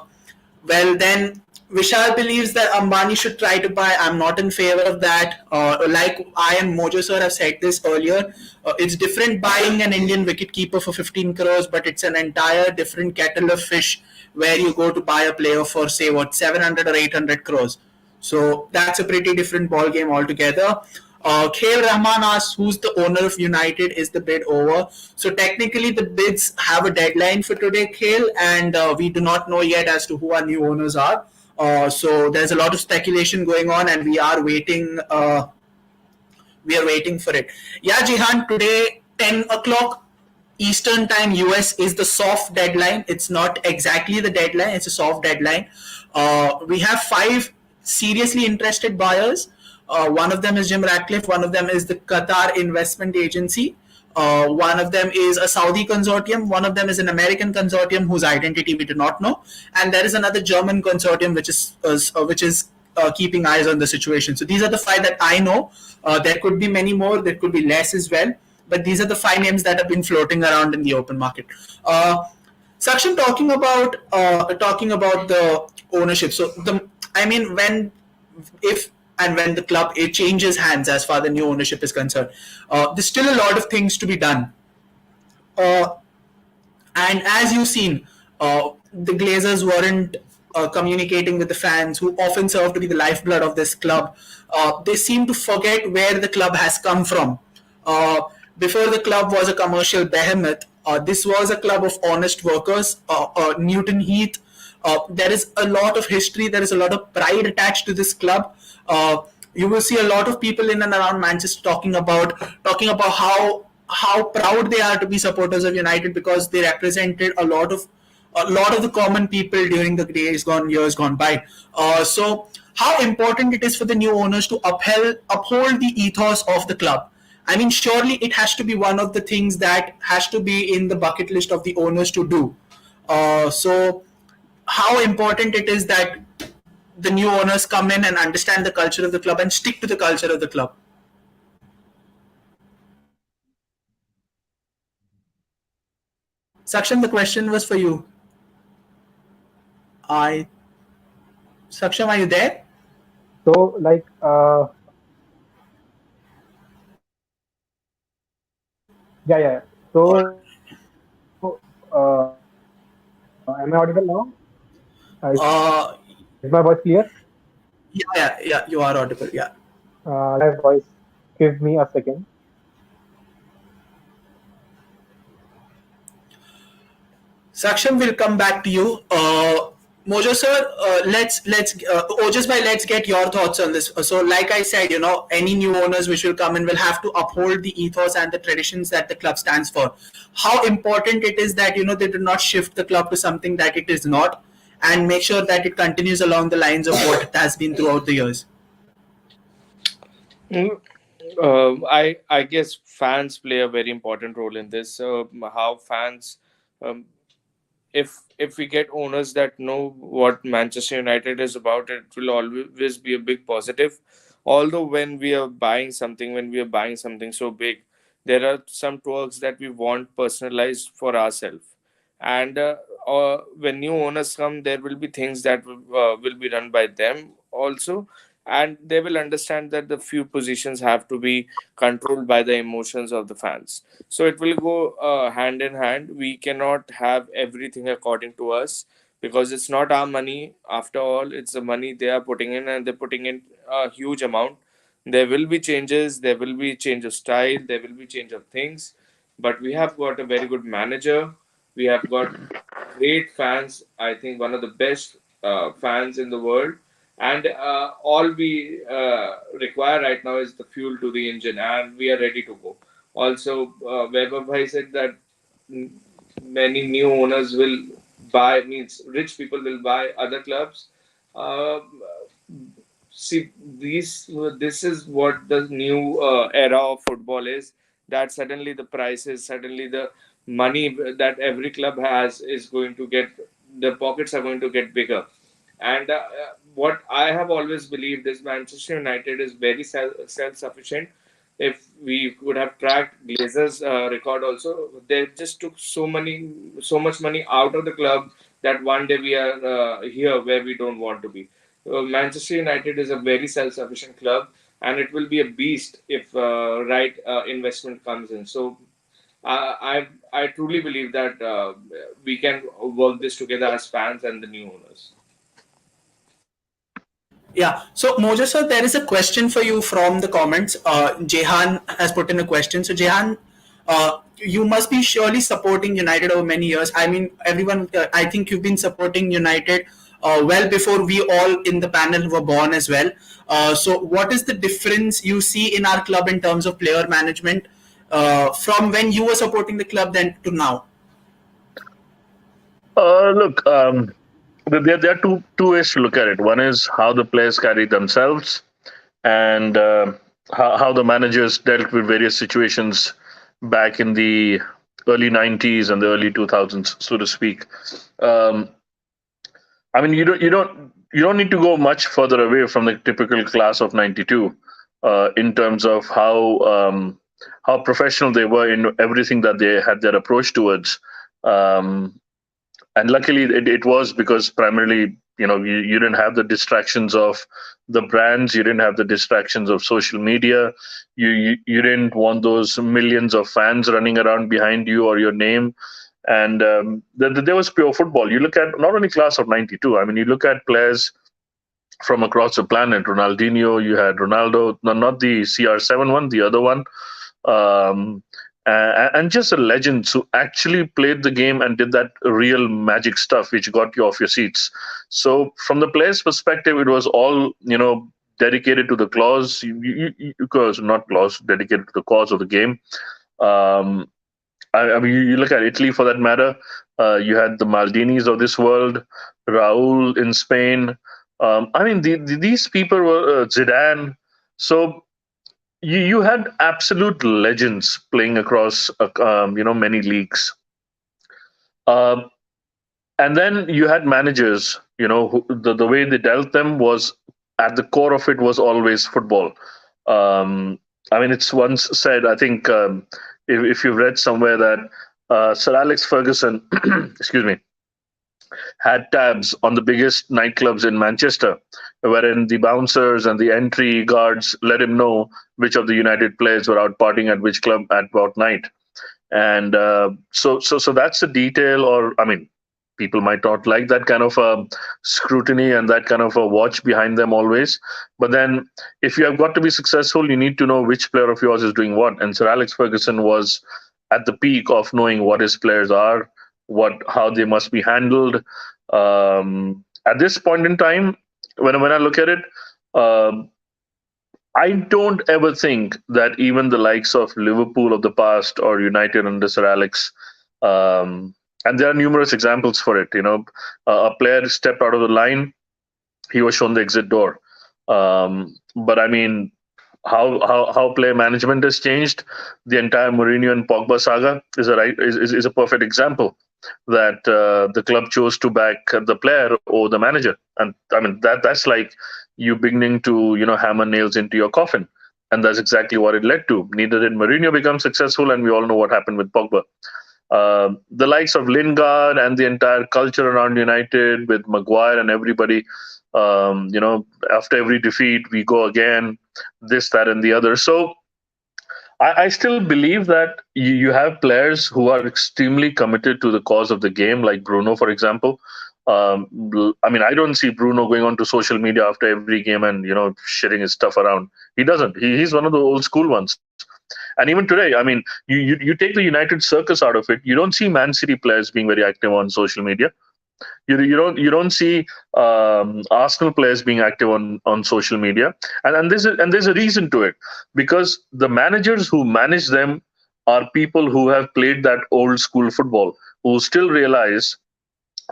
well, then Vishal believes that Ambani should try to buy. I'm not in favor of that. Like I and Mojo sir have said this earlier, it's different buying an Indian wicketkeeper for 15 crores, but it's an entire different kettle of fish where you go to buy a player for say what 700 or 800 crores. So that's a pretty different ball game altogether. Khail Rahman asks who's the owner of United. Is the bid over? So technically, the bids have a deadline for today, Khail, and we do not know yet as to who our new owners are. So there's a lot of speculation going on, and we are waiting. We are waiting for it. Yeah, Jihan, today 10 o'clock Eastern Time US is the soft deadline. It's not exactly the deadline, it's a soft deadline. We have five seriously interested buyers. One of them is Jim Ratcliffe, one of them is the Qatar Investment Agency. One of them is a Saudi consortium, one of them is an American consortium whose identity we do not know, and there is another German consortium which is keeping eyes on the situation. So these are the five that I know. There could be many more, there could be less as well, but these are the five names that have been floating around in the open market. Sakshan, talking about the ownership. So I mean, if and when the club it changes hands as far the new ownership is concerned, there's still a lot of things to be done. Uh, and as you've seen, the Glazers weren't communicating with the fans, who often serve to be the lifeblood of this club. They seem to forget where the club has come from. Before the club was a commercial behemoth, this was a club of honest workers. Newton Heath. There is a lot of history. There is a lot of pride attached to this club. You will see a lot of people in and around Manchester talking about how proud they are to be supporters of United because they represented a lot of the common people during the years gone by. So how important it is for the new owners to uphold the ethos of the club. I mean, surely it has to be one of the things that has to be in the bucket list of the owners to do. So how important it is that the new owners come in and understand the culture of the club and stick to the culture of the club. Sakshan, the question was for you. I Saksham, are you there? So, like, yeah, yeah. So, am I audible now? Uh, Is my voice clear? yeah, you are audible. Yeah. Let me check my voice. Give me a second. Saksham will come back to you. Mojo sir, Ojas bhai, let's get your thoughts on this. So, like I said, any new owners which will come in will have to uphold the ethos and the traditions that the club stands for. How important it is that they do not shift the club to something that it is not, and make sure that it continues along the lines of what it has been throughout the years. Mm, I guess fans play a very important role in this. How fans, um, if we get owners that know what Manchester United is about, it will always be a big positive. Although when we are buying something so big, there are some twerks that we want personalized for ourselves. And when new owners come, there will be things that will be run by them also, and they will understand that the few positions have to be controlled by the emotions of the fans. So it will go hand in hand. We cannot have everything according to us, because it's not our money. After all, it's the money they are putting in, and they're putting in a huge amount. There will be changes, there will be change of style, there will be change of things, but we have got a very good manager. We have got great fans. I think one of the best fans in the world. And all we require right now is the fuel to the engine, and we are ready to go. Also, Weber Bhai said that many new owners will buy, means rich people will buy other clubs. Uh, See, this is what the new era of football is. That suddenly the prices, suddenly the money that every club has is going to get, the pockets are going to get bigger. And what I have always believed is Manchester United is very self sufficient. If we could have tracked Glazers' record also, they just took so much money out of the club that one day we are here where we don't want to be. Manchester United is a very self-sufficient club, and it will be a beast if right investment comes in. So I truly believe that we can work this together as fans and the new owners. Yeah. So Mojo sir, there is a question for you from the comments. Jehan has put in a question. So Jehan, you must be surely supporting United over many years. I mean, everyone. I think you've been supporting United well before we all in the panel were born as well. So what is the difference you see in our club in terms of player management from when you were supporting the club then to now? Look, there are two ways to look at it. One is how the players carry themselves, and how the managers dealt with various situations back in the early '90s and the early 2000s, so to speak. Um, I mean, you don't need to go much further away from the typical class of '92 in terms of how professional they were in everything that they had their approach towards. Um, and luckily it was because primarily you didn't have the distractions of the brands, you didn't have the distractions of social media, you didn't want those millions of fans running around behind you or your name. And there was pure football. You look at not only class of '92, I mean, you look at players from across the planet. Ronaldinho, you had Ronaldo, no, not the CR7 one, the other one. um, and just the legends who actually played the game and did that real magic stuff which got you off your seats. So from the players' perspective, it was all dedicated to the cause, because not cause, dedicated to the cause of the game. Um, I mean, you look at Italy for that matter. You had the Maldinis of this world, Raul in Spain. I mean, these people were Zidane. So you had absolute legends playing across many leagues. Um, and then you had managers, who, the way they dealt them was, at the core of it was always football. um, I mean, it's once said, I think, if you've read somewhere, that Sir Alex Ferguson excuse me, had tabs on the biggest nightclubs in Manchester, wherein the bouncers and the entry guards let him know which of the United players were out partying at which club at what night. And so that's a detail. Or I mean, people might not like that kind of scrutiny and that kind of a watch behind them always. But then, if you have got to be successful, you need to know which player of yours is doing what. And Sir Alex Ferguson was at the peak of knowing what his players are, how they must be handled. At this point in time, when I look at it, um, I don't ever think that even the likes of Liverpool of the past or United under Sir Alex, um, and there are numerous examples for it. A player stepped out of the line, he was shown the exit door. But I mean, how player management has changed. The entire Mourinho and Pogba saga is a perfect example that the club chose to back the player or the manager. And I mean, that's like you beginning to hammer nails into your coffin, and that's exactly what it led to. Neither did Mourinho become successful, and we all know what happened with Pogba. The likes of Lingard and the entire culture around United with Maguire and everybody, after every defeat we go again, this, that, and the other. So I still believe that you have players who are extremely committed to the cause of the game, like Bruno, for example. I mean, I don't see Bruno going onto social media after every game and shitting his stuff around. He doesn't. He's one of the old school ones. And even today, I mean, you take the United circus out of it. You don't see Man City players being very active on social media. You don't see Arsenal players being active on social media, and there's a reason to it, because the managers who manage them are people who have played that old school football, who still realize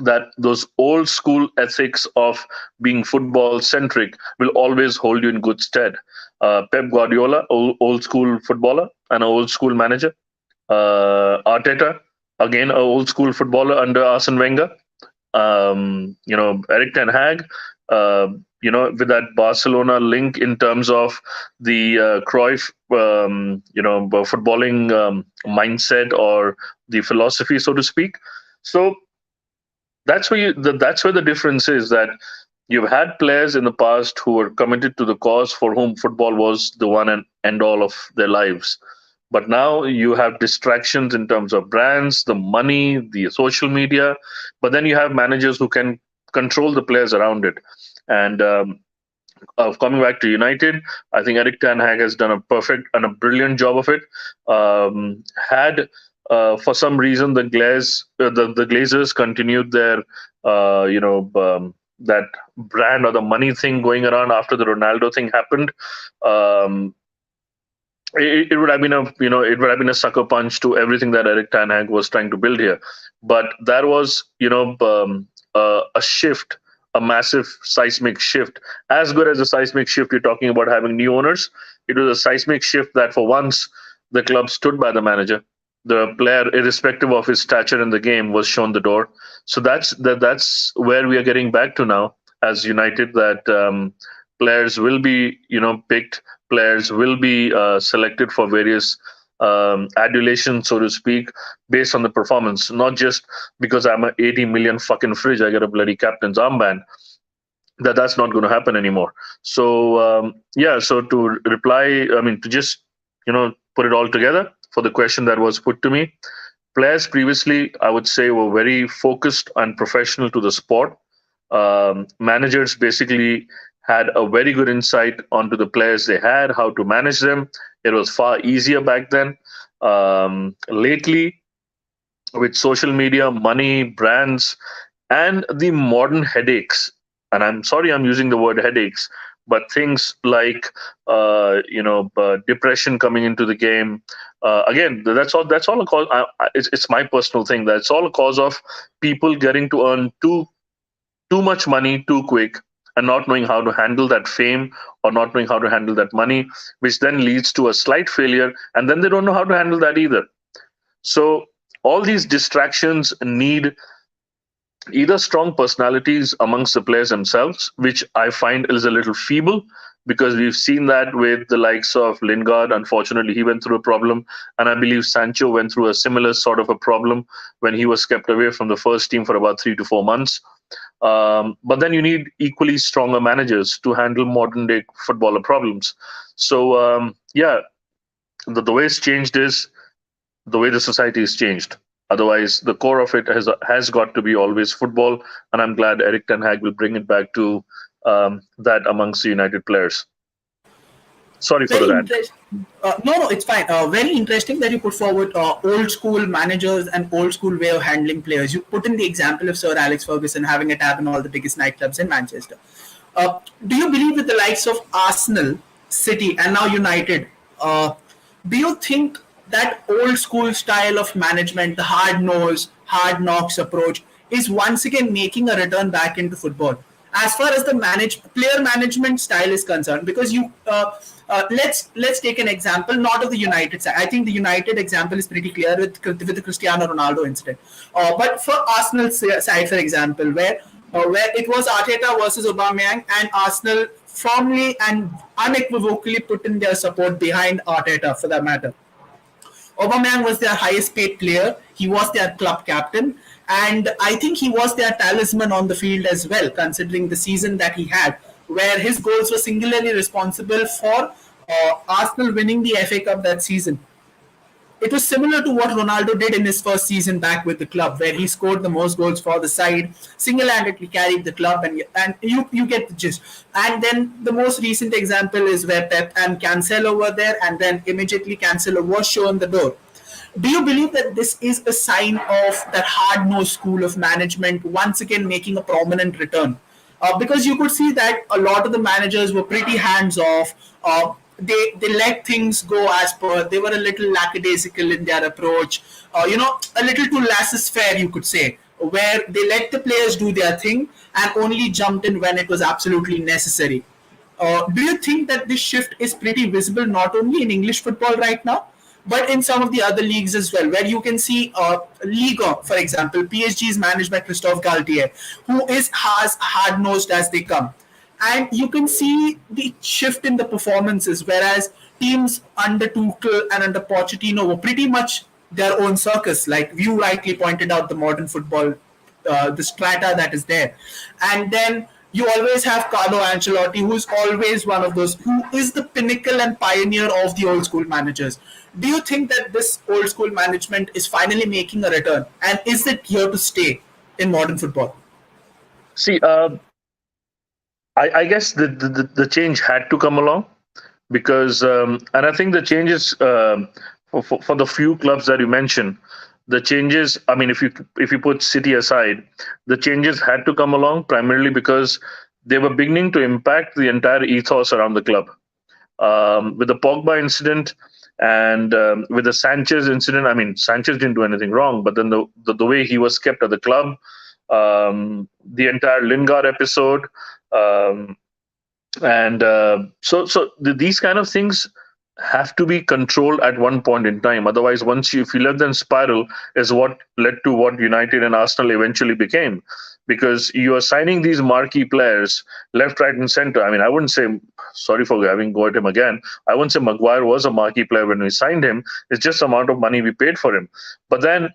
that those old school ethics of being football centric will always hold you in good stead. Pep Guardiola, old school footballer and an old school manager. Arteta, again, an old school footballer under Arsene Wenger. Eric Ten Hag, with that Barcelona link in terms of the Cruyff, footballing mindset or the philosophy, so to speak. So that's where the difference is, that you've had players in the past who were committed to the cause, for whom football was the one and end all of their lives. But now you have distractions in terms of brands, the money, the social media. But then you have managers who can control the players around it. And coming back to United, I think Eric Ten Hag has done a perfect and a brilliant job of it. Had For some reason the Glazers continued their that brand or the money thing going around after the Ronaldo thing happened. It would have been a sucker punch to everything that Eric Ten Hag was trying to build here. But there was a shift, a massive seismic shift, as good as a seismic shift you're talking about having new owners. It was a seismic shift that for once the club stood by the manager. The player, irrespective of his stature in the game, was shown the door. So that's where we are getting back to now as United. That players will be picked, players will be selected for various adulation, so to speak, based on the performance, not just because I'm an 80 million fucking fridge, I get a bloody captain's armband. That's not going to happen anymore. So so to reply, to just put it all together for the question that was put to me, players previously, I would say, were very focused and professional to the sport. Managers basically had a very good insight onto the players they had, how to manage them. It was far easier back then. Lately, with social media, money, brands, and the modern headaches, and I'm sorry I'm using the word headaches, but things like depression coming into the game. Again, that's all a cause. It's my personal thing. That's all a cause of people getting to earn too much money too quick, and not knowing how to handle that fame or not knowing how to handle that money, which then leads to a slight failure, and then they don't know how to handle that either. So all these distractions need either strong personalities amongst the players themselves, which I find is a little feeble, because we've seen that with the likes of Lingard. Unfortunately, he went through a problem, and I believe Sancho went through a similar sort of a problem when he was kept away from the first team for about 3 to 4 months. But then you need equally stronger managers to handle modern day footballer problems. So the way it's changed is the way the society has changed. Otherwise, the core of it has got to be always football, and I'm glad Eric Ten Hag will bring it back to that amongst the United players. Sorry for Very the rant. interesting. No, it's fine. Very interesting that you put forward old school managers and old school way of handling players. You put in the example of Sir Alex Ferguson having a tab in all the biggest nightclubs in Manchester. Do you believe with the likes of Arsenal, City, and now United, do you think that old school style of management, the hard nose, hard knocks approach, is once again making a return back into football? As far as the player management style is concerned, because let's take an example, not of the United side. I think the United example is pretty clear with the Cristiano Ronaldo incident. But for Arsenal side, for example, where it was Arteta versus Aubameyang, and Arsenal firmly and unequivocally put in their support behind Arteta for that matter. Aubameyang was their highest paid player. He was their club captain. And I think he was their talisman on the field as well, considering the season that he had, where his goals were singularly responsible for Arsenal winning the FA Cup that season. It was similar to what Ronaldo did in his first season back with the club, where he scored the most goals for the side, single-handedly carried the club, and you get the gist. And then the most recent example is where Pep and Cancelo were there, and then immediately Cancelo was shown the door. Do you believe that this is a sign of that hard-nosed school of management once again making a prominent return? Because you could see that a lot of the managers were pretty hands-off. they let things go as per. They were a little lackadaisical in their approach. A little too laissez-faire, you could say, where they let the players do their thing and only jumped in when it was absolutely necessary. Do you think that this shift is pretty visible not only in English football right now, but in some of the other leagues as well, where you can see Liga, for example, PSG is managed by Christophe Galtier, who is as hard nosed as they come, and you can see the shift in the performances. Whereas teams under Tuchel and under Pochettino were pretty much their own circus, like you rightly pointed out, the modern football, the strata that is there, and then you always have Carlo Ancelotti, who is always one of those, who is the pinnacle and pioneer of the old school managers. Do you think that this old school management is finally making a return, and is it here to stay in modern football? See, I guess the change had to come along because, and I think the changes for the few clubs that you mentioned, the changes. I mean, if you put City aside, the changes had to come along primarily because they were beginning to impact the entire ethos around the club. With the Pogba incident and with the Sanchez incident, I mean, Sanchez didn't do anything wrong, but then the way he was kept at the club, the entire Lingard episode, um, and these kind of things have to be controlled at one point in time. Otherwise, if you let them spiral, is what led to what United and Arsenal eventually became. Because you are signing these marquee players left, right, and center. I mean, I wouldn't say, sorry for having go at him again, I wouldn't say Maguire was a marquee player when we signed him. It's just the amount of money we paid for him. But then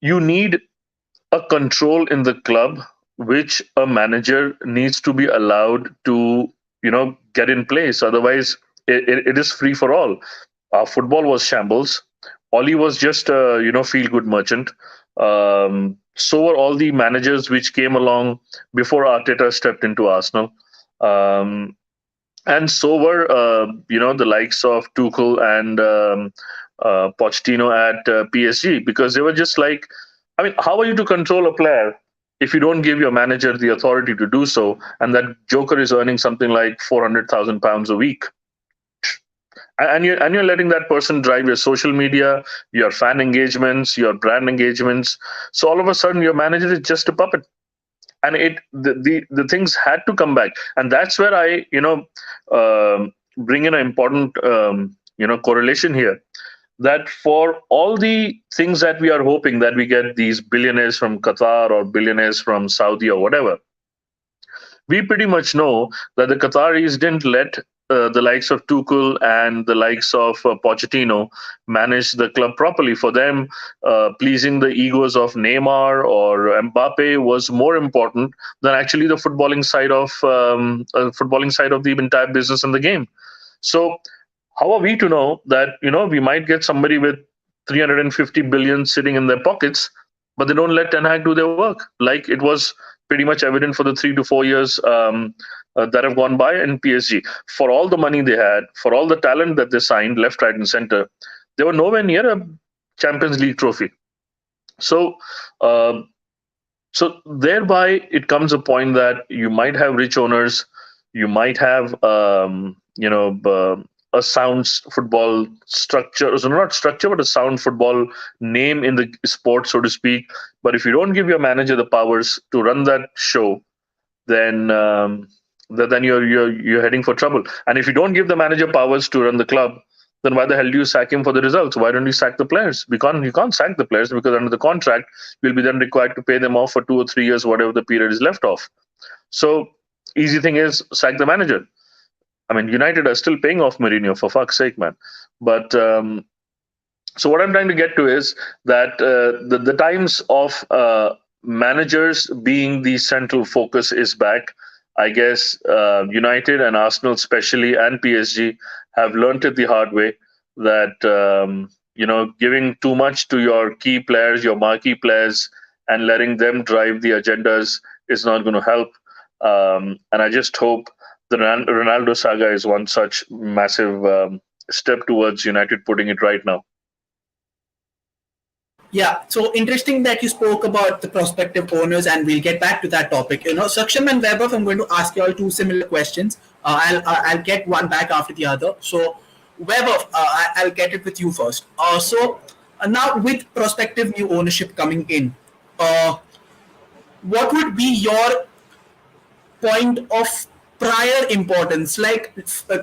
you need a control in the club which a manager needs to be allowed to get in place. Otherwise it is free for all. Our football was shambles. Oli was just a feel good merchant. So were all the managers which came along before Arteta stepped into Arsenal. And so were the likes of Tuchel and Pochettino at PSG, because they were just like, I mean, how are you to control a player if you don't give your manager the authority to do so, and that joker is earning something like £400,000 a week, and you're letting that person drive your social media, your fan engagements, your brand engagements. So all of a sudden, your manager is just a puppet, and the things had to come back, and that's where I bring in an important correlation here, that for all the things that we are hoping that we get these billionaires from Qatar or billionaires from Saudi or whatever, we pretty much know that the Qataris didn't let the likes of Tuchel and the likes of Pochettino manage the club properly. For them, pleasing the egos of Neymar or Mbappe was more important than actually the footballing side of the entire business and the game. So how are we to know that we might get somebody with 350 billion sitting in their pockets, but they don't let Ten Hag do their work, like it was pretty much evident for the 3 to 4 years that have gone by in PSG. For all the money they had, for all the talent that they signed left, right, and center, they were nowhere near a Champions League trophy. So, so thereby it comes a point that you might have rich owners, you might have a sound football structure, so not structure, but a sound football name in the sport, so to speak. But if you don't give your manager the powers to run that show, then then you're heading for trouble. And if you don't give the manager powers to run the club, then why the hell do you sack him for the results? Why don't you sack the players? Because you can't sack the players, because under the contract, you'll be then required to pay them off for 2 or 3 years, whatever the period is left off. So easy thing is sack the manager. I mean, United are still paying off Mourinho, for fuck's sake, man. But so what I'm trying to get to is that the times of managers being the central focus is back. I guess United and Arsenal, especially, and PSG have learnt it the hard way that giving too much to your key players, your marquee players, and letting them drive the agendas is not going to help. And I just hope the Ronaldo saga is one such massive step towards United putting it right now. Yeah, so interesting that you spoke about the prospective owners, and we'll get back to that topic. Saksham and Vaibhav, I'm going to ask you all two similar questions. I'll get one back after the other. So, Vaibhav, I'll get it with you first. Now with prospective new ownership coming in, uh, what would be your point of prior importance, like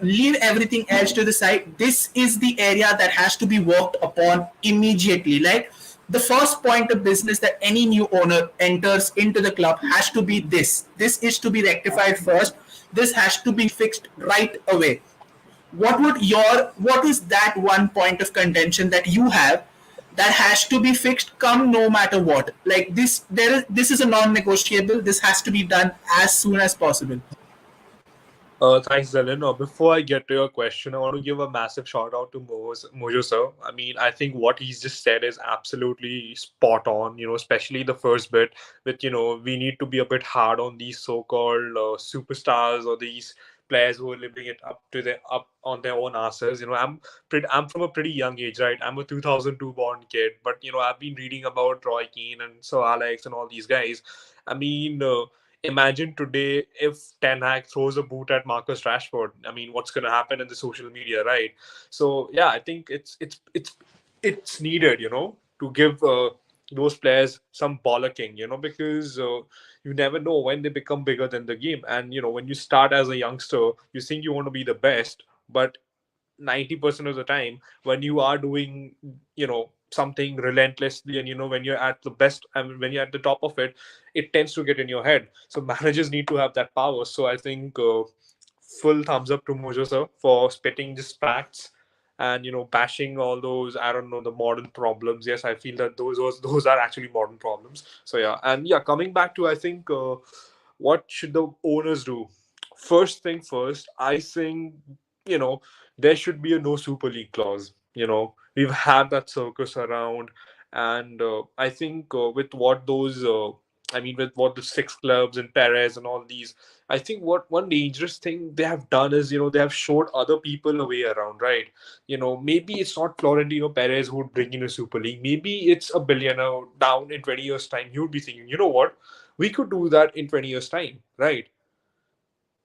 leave everything else to the side, this is the area that has to be worked upon immediately, like the first point of business that any new owner enters into the club has to be this is to be rectified first, this has to be fixed right away. What is that one point of contention that you have that has to be fixed come no matter what, like this is a non-negotiable, this has to be done as soon as possible? Thanks, Dylan. Before I get to your question, I want to give a massive shout out to Mojo sir. I mean, I think what he's just said is absolutely spot on. Especially the first bit with we need to be a bit hard on these so-called superstars or these players who are living it up on their own asses. I'm from a pretty young age, right? I'm a 2002 born kid, but I've been reading about Roy Keane and Sir Alex and all these guys. I mean. Imagine today if Ten Hag throws a boot at Marcus Rashford. I mean, what's going to happen in the social media, right? So yeah, I think it's needed, to give those players some bollocking, because you never know when they become bigger than the game. And when you start as a youngster, you think you want to be the best, but 90% of the time when you are doing something relentlessly, and when you're at the best and when you're at the top of it, it tends to get in your head. So managers need to have that power. So I think full thumbs up to Mojo sir for spitting just facts and bashing all those, I don't know, the modern problems. Yes, I feel that those are actually modern problems. So yeah, and yeah, coming back to, I think what should the owners do? First thing first, I think you know there should be a no Super League clause. We've had that circus around, and I think with what those, I mean, with what the six clubs and Perez and all these, I think what one dangerous thing they have done is, they have showed other people a way around, right? Maybe it's not Florentino Perez who would bring in a Super League. Maybe it's a billionaire down in 20 years' time. He would be thinking, you know what, we could do that in 20 years' time, right?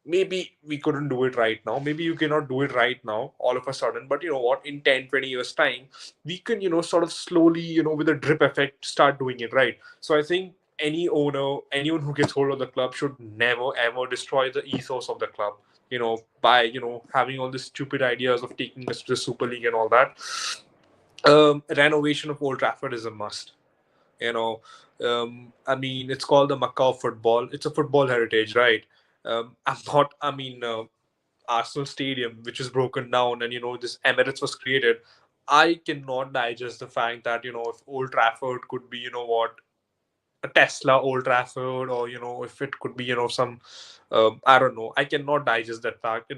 Maybe we couldn't do it right now, maybe you cannot do it right now all of a sudden, but you know what, in 10, 20 years time we can sort of slowly, with a drip effect, start doing it, right? So I think any owner, anyone who gets hold of the club should never ever destroy the ethos of the club, by having all these stupid ideas of taking us to the Super League and all that. Renovation of Old Trafford is a must. you know I mean, it's called the Macaw football, it's a football heritage, right? I'm not, I mean, Arsenal Stadium, which is broken down, and this Emirates was created. I cannot digest the fact that if Old Trafford could be, what, a Tesla Old Trafford, or if it could be, some, I don't know. I cannot digest that fact.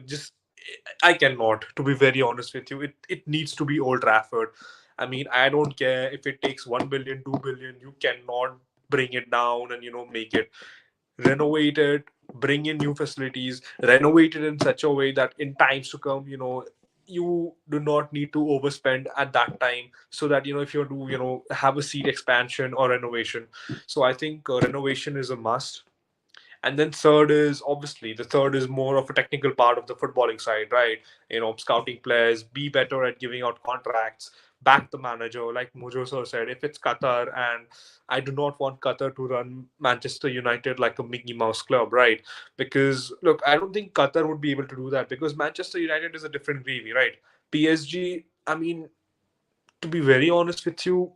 I cannot. To be very honest with you, it needs to be Old Trafford. I mean, I don't care if it takes 1 billion, 2 billion. You cannot bring it down and make it, renovate it, bring in new facilities, renovate it in such a way that in times to come, you do not need to overspend at that time, so that if you do have a seat expansion or renovation. So I think renovation is a must. And then third is, obviously, the third is more of a technical part of the footballing side, right? Scouting players, be better at giving out contracts, back the manager, like Mojo sir said. If it's Qatar, and I do not want Qatar to run Manchester United like a Mickey Mouse club, right? Because look, I don't think Qatar would be able to do that, because Manchester United is a different gravy, right? PSG, I mean, to be very honest with you,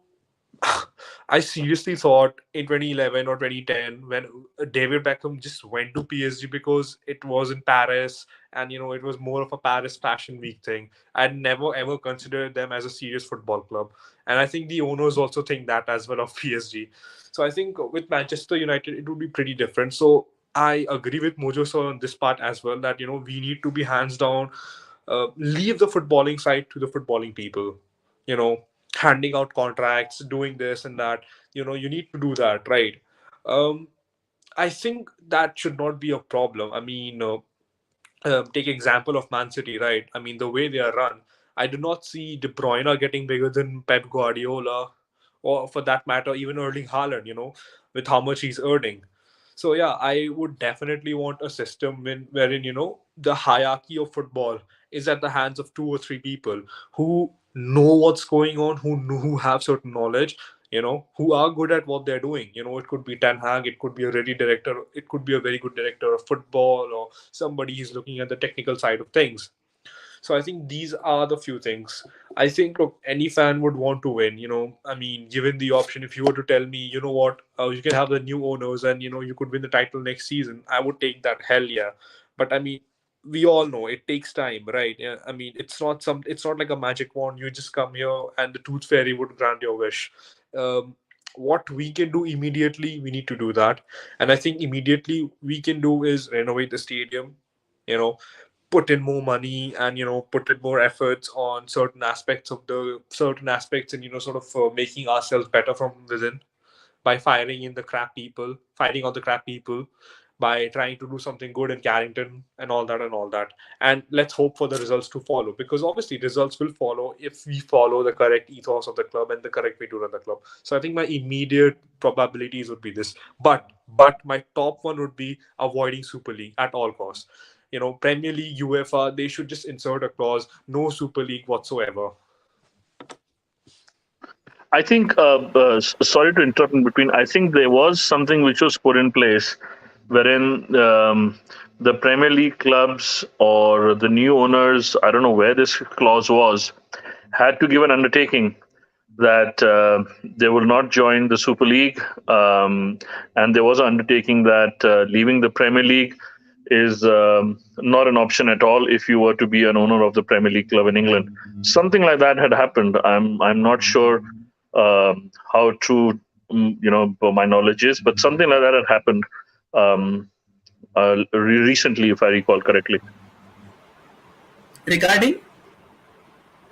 I seriously thought in 2011 or 2010 when David Beckham just went to PSG because it was in Paris, and it was more of a Paris Fashion Week thing. I'd never ever considered them as a serious football club, and I think the owners also think that as well of PSG. So I think with Manchester United it would be pretty different. So I agree with Mojo sir on this part as well, that we need to be hands down, leave the footballing side to the footballing people. You know, handing out contracts, doing this and that. You need to do that, right? Um, I think that should not be a problem. I mean, take example of Man City, right? I mean, the way they are run, I do not see De Bruyne getting bigger than Pep Guardiola, or for that matter, even Erling Haaland, with how much he's earning. So yeah, I would definitely want a system wherein the hierarchy of football is at the hands of two or three people who know what's going on, who have certain knowledge, who are good at what they're doing. It could be Ten Hag, it could be a ready director, it could be a very good director of football, or somebody who's looking at the technical side of things. So I think these are the few things. I think, look, any fan would want to win. I mean, given the option, if you were to tell me, you know what, you can have the new owners and you could win the title next season, I would take that. Hell yeah. But I mean, we all know it takes time, right? Yeah, I mean, it's not like a magic wand. You just come here and the tooth fairy would grant your wish. What we can do immediately, we need to do that. And I think immediately we can do is renovate the stadium. You know, put in more money and put in more efforts on certain aspects, and sort of making ourselves better from within, by firing out the crap people, by trying to do something good in Carrington and all that and all that. And let's hope for the results to follow, because obviously results will follow if we follow the correct ethos of the club and the correct way to run the club. So I think my immediate probabilities would be this. But my top one would be avoiding Super League at all costs. Premier League, UEFA, they should just insert a clause, no Super League whatsoever. I think, sorry to interrupt in between. I think there was something which was put in place wherein the Premier League clubs or the new owners, I don't know where this clause was, had to give an undertaking that they will not join the Super League. And there was an undertaking that leaving the Premier League is not an option at all if you were to be an owner of the Premier League club in England. Something like that had happened. I'm not sure how true my knowledge is, but something like that had happened recently, if I recall correctly, Regarding?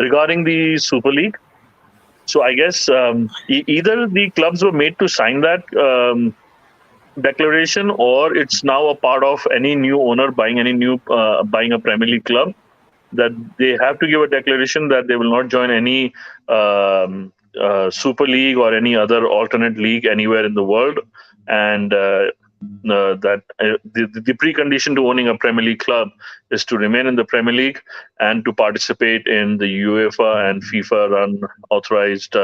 regarding the Super League. So I guess either the clubs were made to sign that declaration, or it's now a part of any new owner buying a Premier League club, that they have to give a declaration that they will not join any Super League or any other alternate league anywhere in the world, and that the precondition to owning a Premier League club is to remain in the Premier League and to participate in the UEFA and FIFA run authorized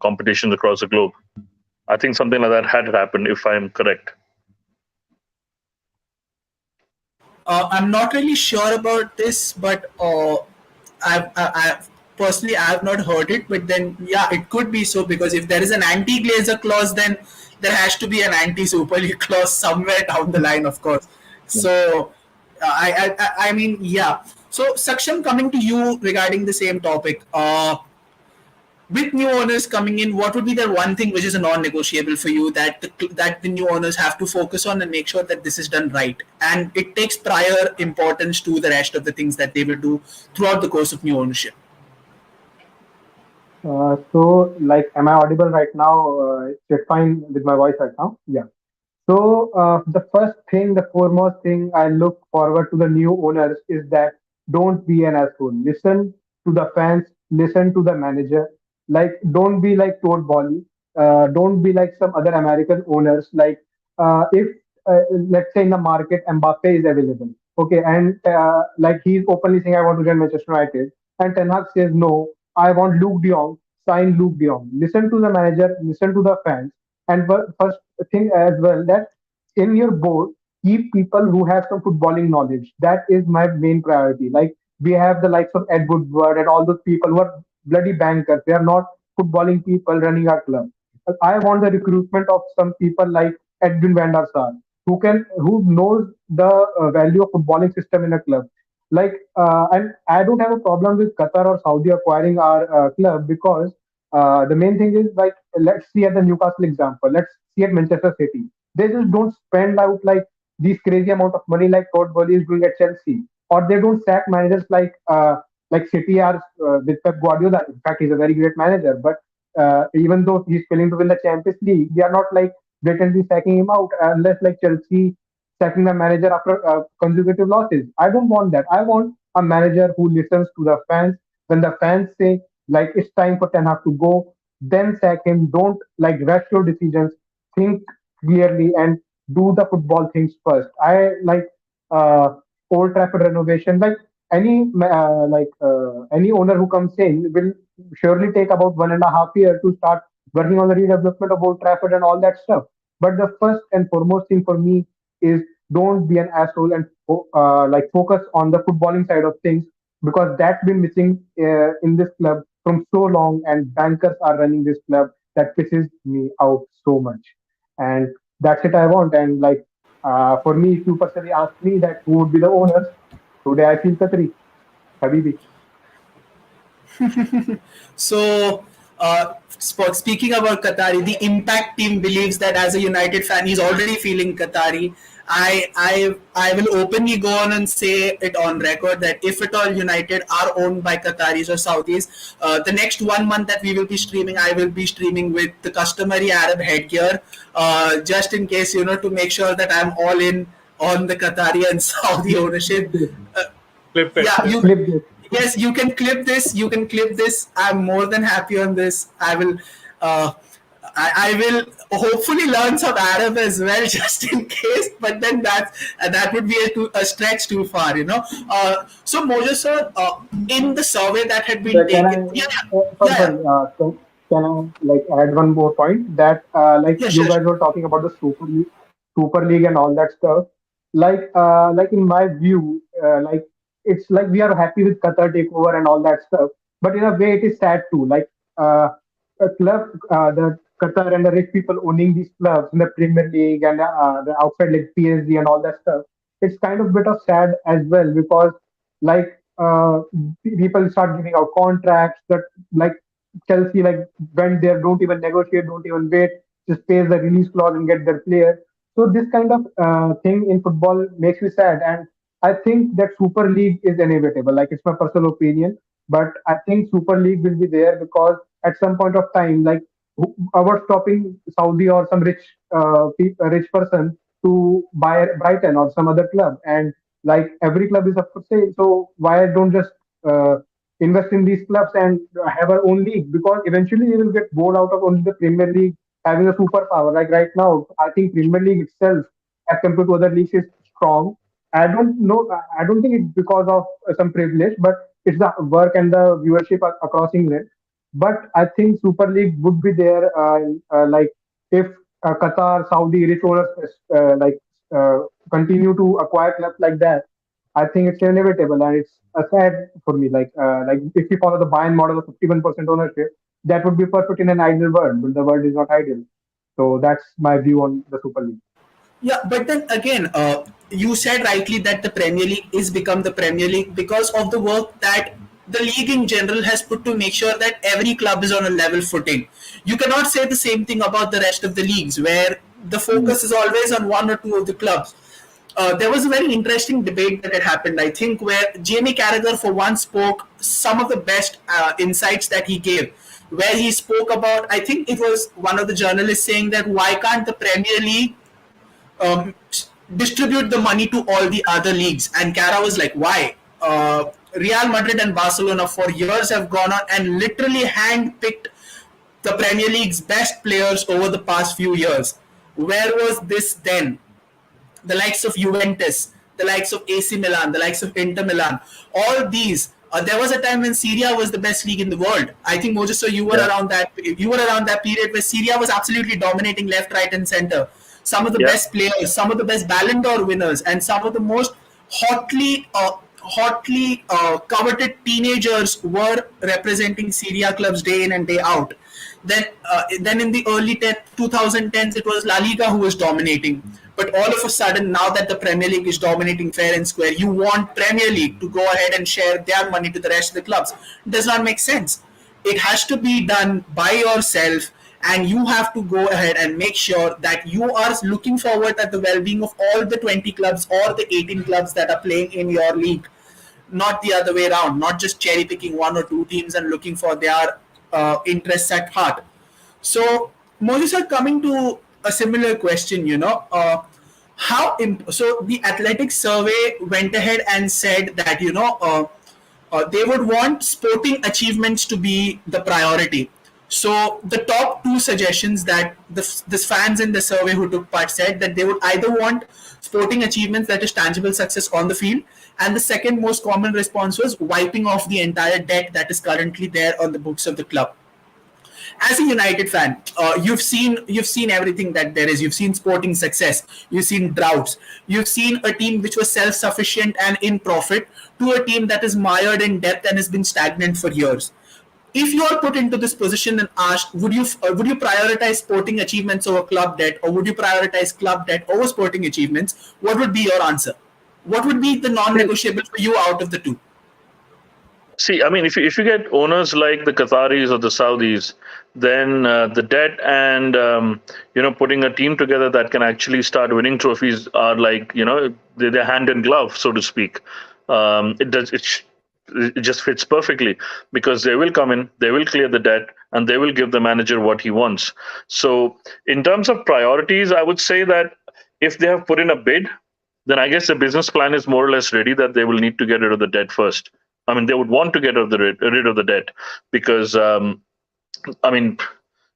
competitions across the globe. I think something like that had happened, if I'm correct. I'm not really sure about this, but I've personally I have not heard it. But then, yeah, it could be so, because if there is an anti-glazer clause, then there has to be an anti-Super League clause somewhere down the line, of course. So, I mean, yeah. So, Saksham, coming to you regarding the same topic. With new owners coming in, what would be the one thing which is a non-negotiable for you that the new owners have to focus on and make sure that this is done right, and it takes prior importance to the rest of the things that they will do throughout the course of new ownership? So, like, am I audible right now? Is it fine with my voice right now? Yeah. So, the first thing, the foremost thing I look forward to the new owners is that don't be an asshole. Listen to the fans, listen to the manager. Like, don't be like Todd Bowley. Don't be like some other American owners. Like, if let's say in the market Mbappe is available, okay, and like he's openly saying I want to join Manchester United, and Ten Hag says no, I want Luke De Jong. Sign Luke De Jong. Listen to the manager, listen to the fans, and first thing as well that in your board keep people who have some footballing knowledge. That is my main priority. Like we have the likes of Ed Woodward and all those people who are bloody bankers. They are not footballing people running our club. I want the recruitment of some people like Edwin van der Sar, who knows the value of footballing system in a club. Like and I don't have a problem with Qatar or Saudi acquiring our club, because the main thing is like let's see at the Newcastle example. Let's see at Manchester City. They just don't spend out like these crazy amount of money like Todd Bowley is doing at Chelsea, or they don't sack managers like City are with Pep Guardiola. In fact, he's a very great manager, but even though he's failing to win the Champions League, they are not like blatantly sacking him out unless like Chelsea sacking the manager after consecutive losses. I don't want that. I want a manager who listens to the fans. When the fans say like it's time for Ten Hag to go, then sack him. Don't like rush your decisions. Think clearly and do the football things first. I like uh, Old Trafford renovation. Like any owner who comes in will surely take about 1.5 years to start working on the redevelopment of Old Trafford and all that stuff. But the first and foremost thing for me is don't be an asshole and focus on the footballing side of things, because that's been missing in this club from so long, and bankers are running this club. That pisses me out so much, and that's it I want. And for me, if you personally ask me that who would be the owners, today I feel Qatari, Habibi. So, speaking about Qatari, the Impact team believes that as a United fan, he's already feeling Qatari. I will openly go on and say it on record that if at all United are owned by Qataris or Saudis, the next 1 month that we will be streaming, I will be streaming with the customary Arab headgear, just in case, to make sure that I'm all in on the Qatari and Saudi ownership. Clip this. Uh, Clip it, yeah, clip you it. Clip this. yes, you can clip this. You can clip this. I'm more than happy on this. I will. Uh, I will hopefully learn some Arab as well, just in case. But then that would be a stretch too far, So Mojo sir, in the survey that had been Can I, taken, yeah, sorry, yeah, yeah, sorry, can I add one more point that yeah, you sure, guys sure. were talking about the Super League and all that stuff. Like in my view, it's like we are happy with Qatar takeover and all that stuff, but in a way it is sad too. Uh, a club, the Qatar and the rich people owning these clubs in the Premier League and the outside like PSG and all that stuff. It's kind of bit of sad as well, because like people start giving out contracts that like Chelsea went there, don't even negotiate, don't even wait, just pays the release clause and get their player. So this kind of thing in football makes me sad, and I think that Super League is inevitable. Like it's my personal opinion, but I think Super League will be there because at some point of time, about stopping Saudi or some rich person to buy Brighton or some other club, and like every club is up for sale. So why don't just uh, invest in these clubs and have our own league? Because eventually we will get bored out of only the Premier League having a superpower. Like right now, I think Premier League itself, as compared to other leagues, is strong. I don't know. I don't think it's because of some privilege, but it's the work and the viewership across England. But I think Super League would be there, if Qatar, Saudi rich owners uh, continue to acquire clubs like that. I think it's inevitable, and it's sad for me. Like if we follow the Bayern model of 51% ownership, that would be perfect in an ideal world, but the world is not ideal. So that's my view on the Super League. Yeah, but then again, you said rightly that the Premier League is become the Premier League because of the work that the league in general has put to make sure that every club is on a level footing. You cannot say the same thing about the rest of the leagues where the focus is always on one or two of the clubs. There was a very interesting debate that had happened, I think, where Jamie Carragher for one spoke some of the best insights that he gave, where he spoke about, I think it was one of the journalists saying that why can't the Premier League um, distribute the money to all the other leagues. And Cara was like, why? Real Madrid and Barcelona for years have gone on and literally handpicked the Premier League's best players over the past few years. Where was this then? The likes of Juventus, the likes of AC Milan, the likes of Inter Milan, all these. There was a time when Syria was the best league in the world. I think Moses, so you were Yeah, around that. You were around that period where Syria was absolutely dominating left, right, and center. Some of the yeah, best players, some of the best Ballon d'Or winners, and some of the most hotly coveted teenagers were representing Syria clubs day in and day out. Then in the early 2010s, it was La Liga who was dominating. But all of a sudden, now that the Premier League is dominating fair and square, you want Premier League to go ahead and share their money to the rest of the clubs. It does not make sense. It has to be done by yourself, and you have to go ahead and make sure that you are looking forward at the well-being of all the 20 clubs or the 18 clubs that are playing in your league, not the other way around, not just cherry picking one or two teams and looking for their interests at heart. So, Moses, are coming to a similar question, so the athletic survey went ahead and said that, they would want sporting achievements to be the priority. So the top two suggestions that the fans in the survey who took part said that they would either want sporting achievements, that is tangible success on the field, and the second most common response was wiping off the entire debt that is currently there on the books of the club. As a United fan, you've seen everything that there is. You've seen sporting success, you've seen droughts, you've seen a team which was self-sufficient and in profit to a team that is mired in debt and has been stagnant for years. If you are put into this position and asked, would you prioritize sporting achievements over club debt, or would you prioritize club debt over sporting achievements? What would be your answer? What would be the non-negotiable for you out of the two? See, I mean, if you get owners like the Qataris or the Saudis, then the debt and putting a team together that can actually start winning trophies are like they're hand in glove, so to speak. It just fits perfectly because they will come in, they will clear the debt, and they will give the manager what he wants. So, in terms of priorities, I would say that if they have put in a bid, then I guess the business plan is more or less ready that they will need to get rid of the debt first. I mean, they would want to get rid of the debt because, I mean,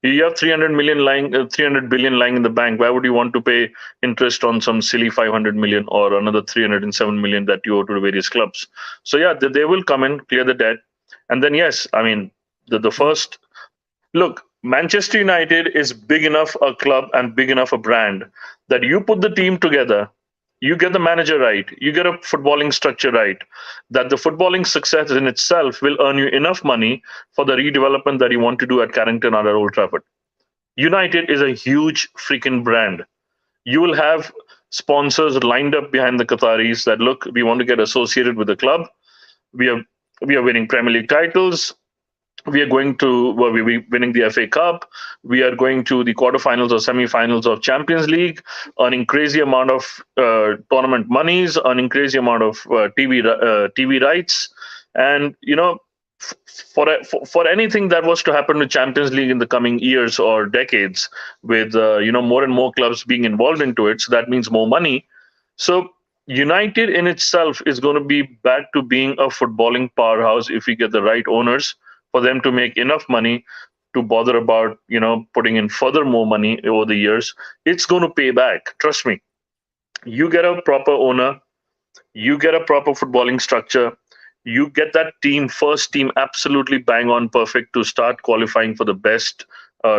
you have 300 billion lying in the bank. Why would you want to pay interest on some silly 500 million or another 307 million that you owe to the various clubs? So yeah, they will come in, clear the debt, and then yes, I mean, the first look. Manchester United is big enough a club and big enough a brand that you put the team together. You get the manager right, you get a footballing structure right, that the footballing success in itself will earn you enough money for the redevelopment that you want to do at Carrington or at Old Trafford. United is a huge freaking brand. You will have sponsors lined up behind the Qataris that look, we want to get associated with the club. We are winning Premier League titles. We're winning the FA Cup. We are going to the quarterfinals or semi-finals of Champions League, earning crazy amount of tournament monies, earning crazy amount of TV rights, and for anything that was to happen to Champions League in the coming years or decades, with more and more clubs being involved into it, so that means more money. So United in itself is going to be back to being a footballing powerhouse if we get the right owners for them to make enough money to bother about putting in further more money over the years. It's going to pay back, trust me. You get a proper owner, you get a proper footballing structure, you get that first team absolutely bang on perfect to start qualifying for the best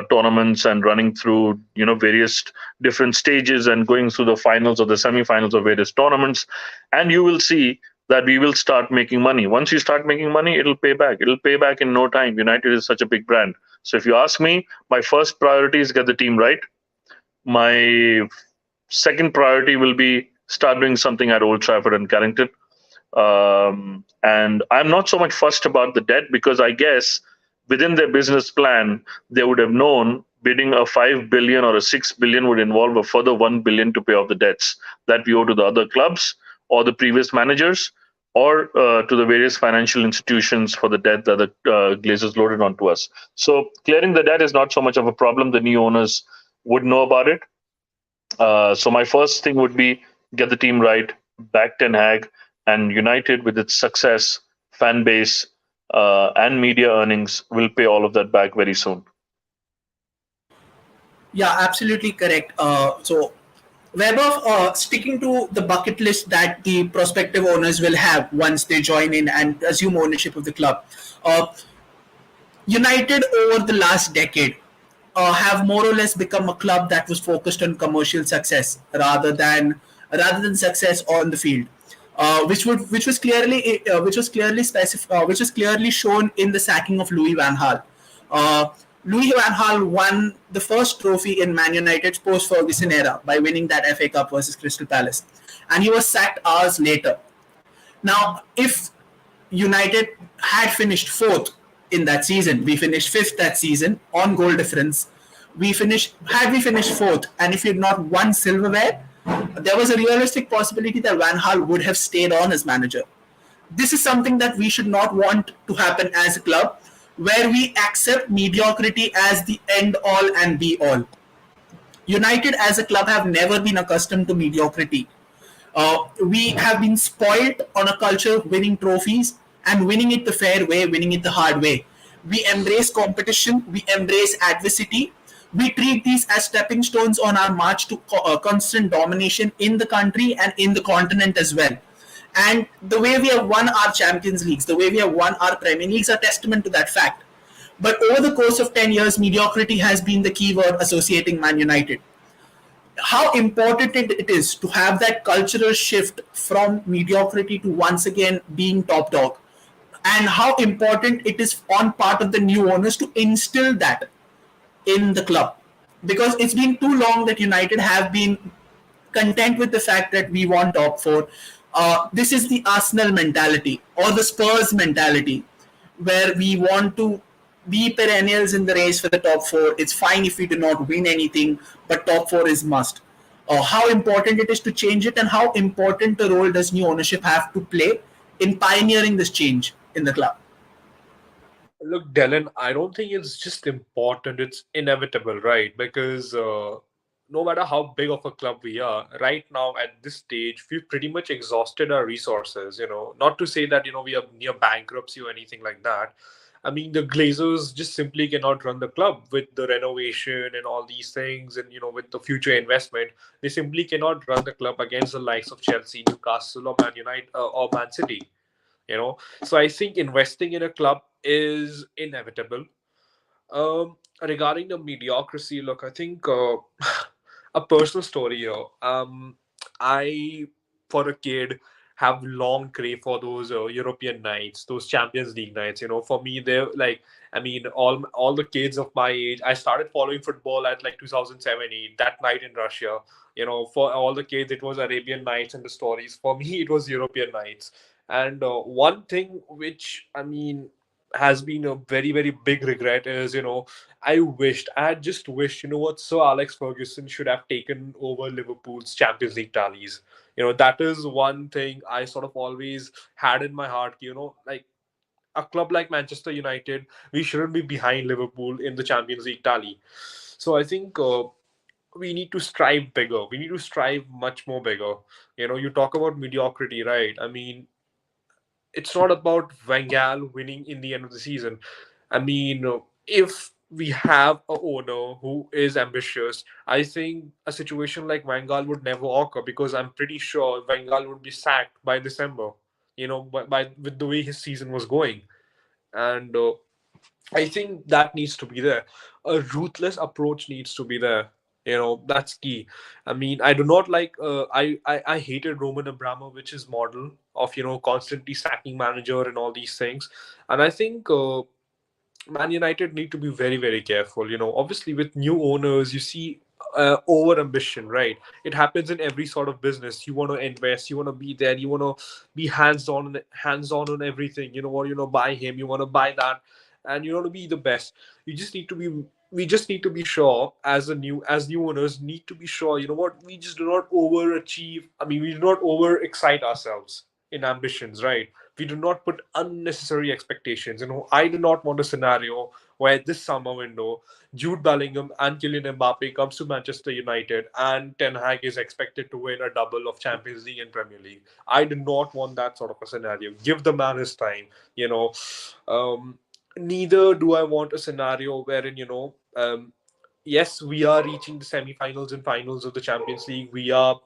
tournaments and running through various different stages and going through the finals or the semi-finals of various tournaments, and you will see that we will start making money. Once you start making money, it'll pay back. It'll pay back in no time. United is such a big brand. So if you ask me, my first priority is get the team right. My second priority will be start doing something at Old Trafford and Carrington. And I'm not so much fussed about the debt because I guess within their business plan, they would have known bidding a 5 billion or a 6 billion would involve a further 1 billion to pay off the debts that we owe to the other clubs or the previous managers, or to the various financial institutions for the debt that the glazers loaded onto us. So clearing the debt is not so much of a problem. The new owners would know about it. So my first thing would be get the team right, back Ten Hag, and United with its success, fan base, and media earnings will pay all of that back very soon. Yeah, absolutely correct. So Weber, sticking to the bucket list that the prospective owners will have once they join in and assume ownership of the club, United over the last decade have more or less become a club that was focused on commercial success rather than success on the field, which was clearly shown in the sacking of Louis van Gaal. Louis van Gaal won the first trophy in Man United's post-Ferguson era by winning that FA Cup versus Crystal Palace, and he was sacked hours later. Now, if United had finished fourth in that season, we finished fifth that season on goal difference. Had we finished fourth, and if we had not won silverware, there was a realistic possibility that Van Gaal would have stayed on as manager. This is something that we should not want to happen as a club, where we accept mediocrity as the end all and be all. United as a club have never been accustomed to mediocrity. We have been spoiled on a culture of winning trophies and winning it the fair way, winning it the hard way. We embrace competition, we embrace adversity. We treat these as stepping stones on our march to constant domination in the country and in the continent as well. And the way we have won our Champions Leagues, the way we have won our Premier Leagues are testament to that fact. But over the course of 10 years, mediocrity has been the key word associating Man United. How important it is to have that cultural shift from mediocrity to once again being top dog, and how important it is on part of the new owners to instill that in the club, because it's been too long that United have been content with the fact that we want top four. This is the Arsenal mentality or the Spurs mentality, where we want to be perennials in the race for the top four. It's fine if we do not win anything, but top four is must. How important it is to change it, and how important a role does new ownership have to play in pioneering this change in the club? Look, Dylan, I don't think it's just important, it's inevitable, right? Because no matter how big of a club we are, right now at this stage, we've pretty much exhausted our resources. Not to say that, we are near bankruptcy or anything like that. I mean, the Glazers just simply cannot run the club with the renovation and all these things, and with the future investment. They simply cannot run the club against the likes of Chelsea, Newcastle, or Man United or Man City. So I think investing in a club is inevitable. Regarding the mediocrity, look, I think a personal story here. I, for a kid, have long crave for those European nights, those Champions League nights. For me, they're like, I mean, all the kids of my age. I started following football at like 2007, 8, that night in Russia. For all the kids, it was Arabian Nights and the stories. For me, it was European nights. And one thing which, I mean, has been a very, very big regret is, I had just wished, what, Sir Alex Ferguson should have taken over Liverpool's Champions League tallies. That is one thing I sort of always had in my heart, like a club like Manchester United, we shouldn't be behind Liverpool in the Champions League tally. So I think we need to strive bigger. We need to strive much more bigger. You talk about mediocrity, right? I mean, it's not about Van Gaal winning in the end of the season. I mean, if we have a owner who is ambitious, I think a situation like Van Gaal would never occur, because I'm pretty sure Van Gaal would be sacked by December. By with the way his season was going, and I think that needs to be there. A ruthless approach needs to be there. That's key. I mean, I do not like. I hated Roman Abramovich's model of constantly sacking manager and all these things, and I think Man United need to be very, very careful. Obviously with new owners, you see over ambition, right? It happens in every sort of business. You want to invest, you want to be there, you want to be hands on everything. What buy him, you want to buy that, and you want to be the best. You just need to be. We just need to be sure as new owners need to be sure. You know what? We just do not overachieve. I mean, we do not over excite ourselves in ambitions, right? We do not put unnecessary expectations. I do not want a scenario where this summer window, Jude Bellingham and Kylian Mbappe comes to Manchester United and Ten Hag is expected to win a double of Champions League and Premier League. I do not want that sort of a scenario. Give the man his time. Um, Neither do I want a scenario wherein yes, we are reaching the semi-finals and finals of the Champions League. We are,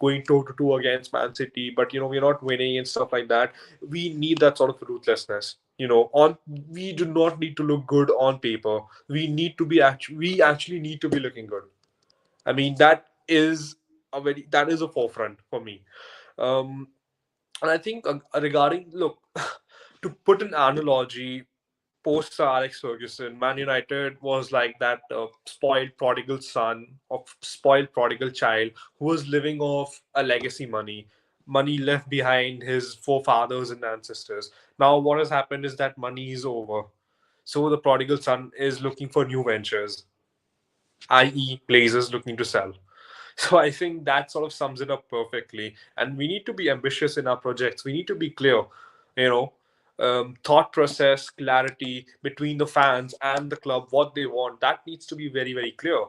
going toe to toe against Man City, but we're not winning and stuff like that. We need that sort of ruthlessness. On we do not need to look good on paper. We actually need to be looking good. I mean, that is a forefront for me. Um, and I think regarding look, to put an analogy, post Sir Alex Ferguson, Man United was like that spoiled prodigal son or spoiled prodigal child who was living off a legacy money left behind his forefathers and ancestors. Now, what has happened is that money is over. So the prodigal son is looking for new ventures, i.e., Blazers looking to sell. So I think that sort of sums it up perfectly. And we need to be ambitious in our projects. We need to be clear, you know, thought process, clarity between the fans and the club, what they want. That needs to be very, very clear.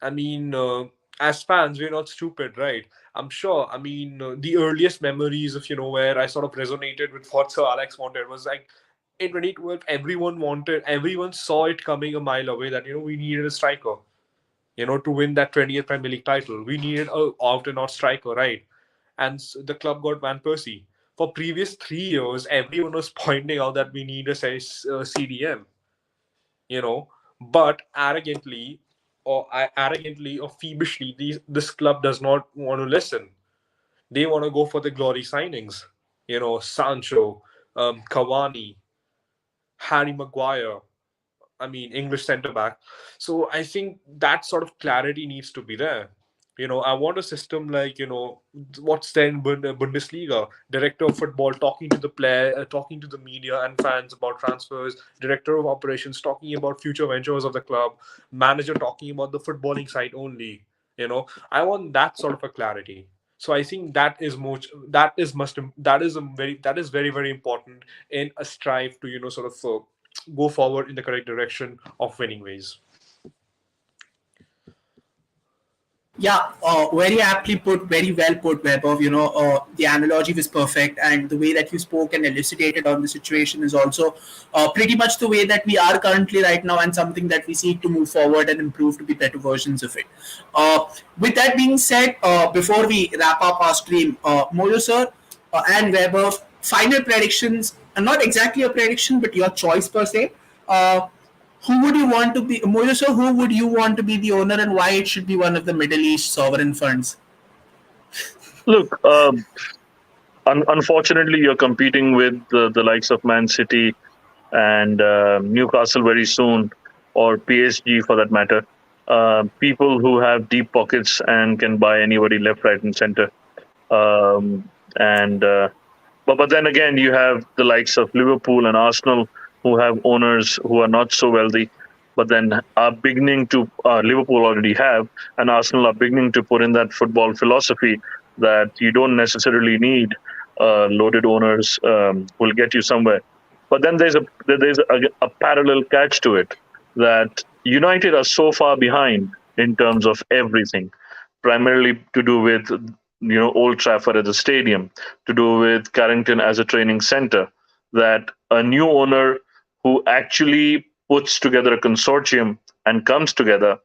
I mean, as fans, we're not stupid, right? I'm sure. I mean, the earliest memories of, where I sort of resonated with what Sir Alex wanted was like, in 2012, everyone saw it coming a mile away that, we needed a striker, to win that 20th Premier League title. We needed a out and out striker, right? And the club got Van Persie. For previous 3 years, everyone was pointing out that we need a CDM, you know, but arrogantly or feebishly, this club does not want to listen. They want to go for the glory signings, Sancho, Cavani, Harry Maguire. I mean, English centre back. So I think that sort of clarity needs to be there. I want a system like, what's there in Bundesliga? Director of football talking to the player, talking to the media and fans about transfers, director of operations talking about future ventures of the club, manager talking about the footballing side only. I want that sort of a clarity. So I think that is very, very important in a strive to, sort of go forward in the correct direction of winning ways. Yeah, very aptly put, very well put, Vaibhav. The analogy was perfect, and the way that you spoke and elucidated on the situation is also pretty much the way that we are currently right now, and something that we seek to move forward and improve to be better versions of it. With that being said, before we wrap up our stream, Mojo sir and Vaibhav, final predictions, not exactly a prediction, but your choice per se. Who would you want to be, Mojo sir, who would you want to be the owner, and why it should be one of the Middle East sovereign funds? Look, unfortunately, you're competing with the likes of Man City and Newcastle very soon, or PSG for that matter. People who have deep pockets and can buy anybody left, right, and center. And but then again, you have the likes of Liverpool and Arsenal who have owners who are not so wealthy, but then are beginning to Liverpool already have, and Arsenal are beginning to put in that football philosophy that you don't necessarily need loaded owners will get you somewhere. But then there's a parallel catch to it that United are so far behind in terms of everything, primarily to do with Old Trafford as a stadium, to do with Carrington as a training center, that a new owner who actually puts together a consortium and comes together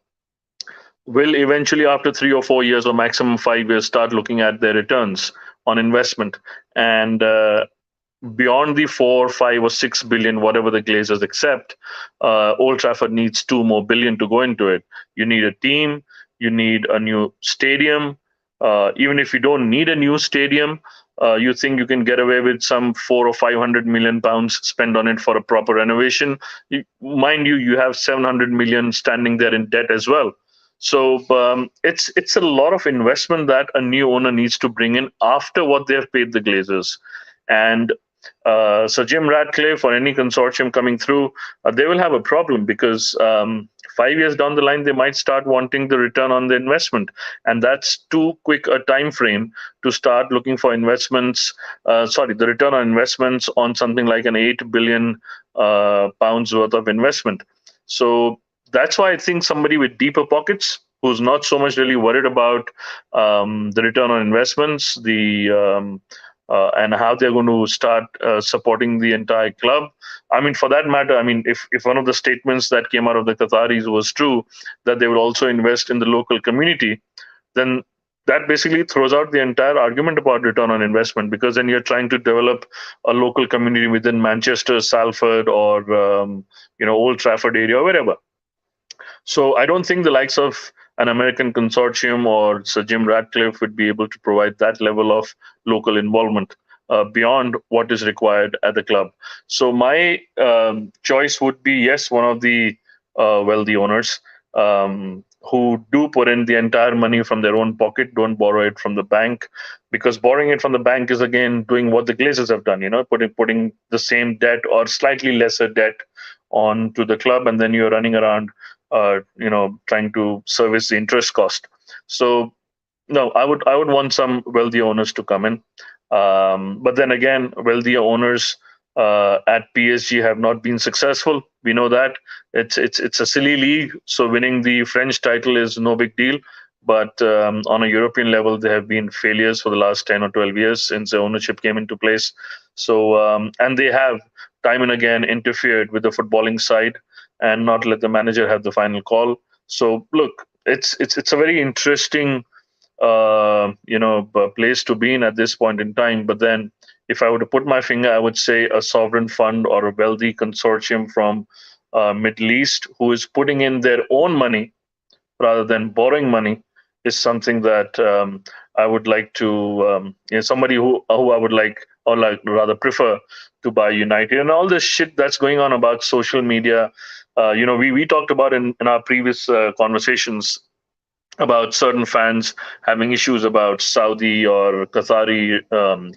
will eventually, after 3 or 4 years or maximum 5 years, start looking at their returns on investment. And beyond the 4, 5, or 6 billion, whatever the Glazers accept, Old Trafford needs 2 more billion to go into it. You need a team, you need a new stadium. Even if you don't need a new stadium, you think you can get away with some 4 or 500 million pounds spent on it for a proper renovation. Mind you, you have 700 million standing there in debt as well. So it's a lot of investment that a new owner needs to bring in after what they have paid the Glazers. And so Jim Ratcliffe or any consortium coming through, they will have a problem because 5 years down the line, they might start wanting the return on the investment. And that's too quick a time frame to start looking for investments. The return on investments on something like an 8 billion pounds worth of investment. So that's why I think somebody with deeper pockets, who's not so much really worried about the return on investments, and how they're going to start supporting the entire club. I mean, for that matter, I mean, if one of the statements that came out of the Qataris was true, that they would also invest in the local community, then that basically throws out the entire argument about return on investment, because then you're trying to develop a local community within Manchester, Salford, or Old Trafford area, or wherever. So I don't think the likes of an American consortium or Sir Jim Ratcliffe would be able to provide that level of local involvement beyond what is required at the club. So my choice would be, yes, one of the wealthy owners who do put in the entire money from their own pocket, don't borrow it from the bank, because borrowing it from the bank is again doing what the Glazers have done, putting the same debt or slightly lesser debt onto the club, and then you're running around trying to service the interest cost. So no, I would want some wealthy owners to come in. But then again, wealthy owners at PSG have not been successful. We know that it's a silly league, so winning the French title is no big deal. But on a European level, there have been failures for the last 10 or 12 years since the ownership came into place. So and they have time and again interfered with the footballing side and not let the manager have the final call. So look, it's a very interesting place to be in at this point in time. But then, if I were to put my finger, I would say a sovereign fund or a wealthy consortium from Middle East who is putting in their own money rather than borrowing money is something that I would like to, somebody who I would like or like rather prefer to buy United. And all this shit that's going on about social media. We talked about in our previous conversations about certain fans having issues about Saudi or Qatari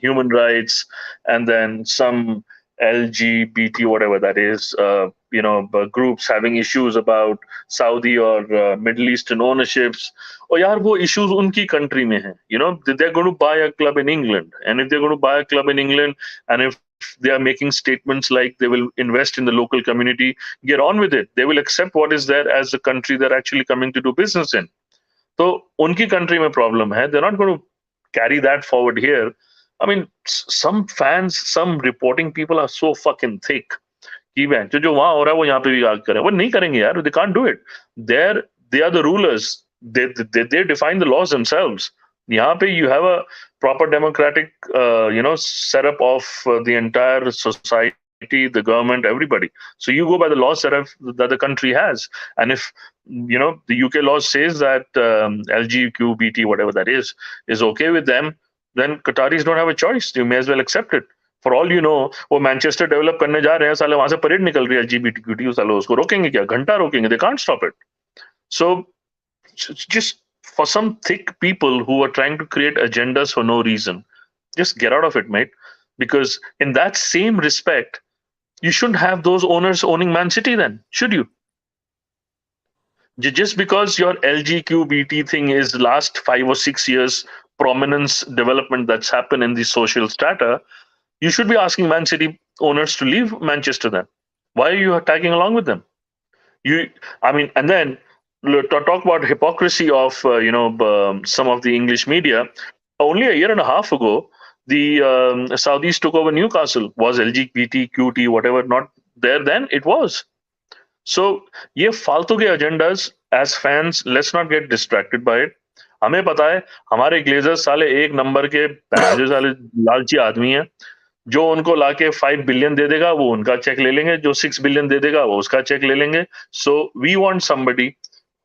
human rights, and then some LGBT, whatever that is, groups having issues about Saudi or Middle Eastern ownerships. Oh, yaar, wo issues unki country mein hai. They're going to buy a club in England, and if they're going to buy a club in England, and if they are making statements like they will invest in the local community, get on with it. They will accept what is there as the country they're actually coming to do business in. तो उनकी country में problem है. They're not going to carry that forward here. I mean, some fans, some reporting people are so fucking thick कि जो वहां हो रहा है वो यहाँ पे भी आग करें. वो नहीं करेंगे यार. They can't do it. They are the rulers. They define the laws themselves. यहाँ पे you have a proper democratic setup of the entire society, the government, everybody. So you go by the laws that the country has. And if the UK law says that LGBT, whatever that is okay with them, then Qataris don't have a choice. You may as well accept it. For all you know, वो Manchester develop करने जा रहे हैं, साले वहां से parade निकल रही है LGBTQ, साले उसको रोकेंगे क्या? घंटा रोकेंगे. They can't stop it. So just for some thick people who are trying to create agendas for no reason, just get out of it, mate. Because in that same respect, you shouldn't have those owners owning Man City then, should you? Just because your LGQBT thing is the last 5 or 6 years prominence development that's happened in the social strata, you should be asking Man City owners to leave Manchester then. Why are you tagging along with them? And then talk about hypocrisy of some of the English media. Only a year and a half ago, the Saudis took over Newcastle. Was LGBTQT whatever not there then? It was. So ये फालतू के agendas as fans, let's not get distracted by it. हमें पता है हमारे glazers साले एक number के साले लालची आदमी हैं. जो उनको लाके 5 billion दे देगा वो उनका चेक ले लेंगे, जो 6 billion दे देगा वो उसका चेक ले लेंगे. So we want somebody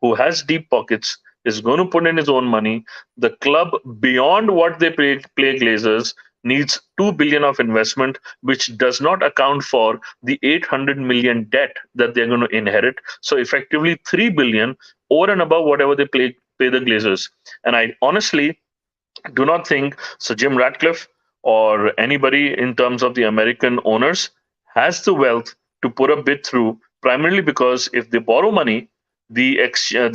who has deep pockets, is going to put in his own money. The club, beyond what they play Glazers, needs 2 billion of investment, which does not account for the 800 million debt that they're going to inherit. So effectively 3 billion over and above whatever they pay the Glazers. And I honestly do not think Sir Jim Ratcliffe or anybody in terms of the American owners has the wealth to put a bid through, primarily because if they borrow money, the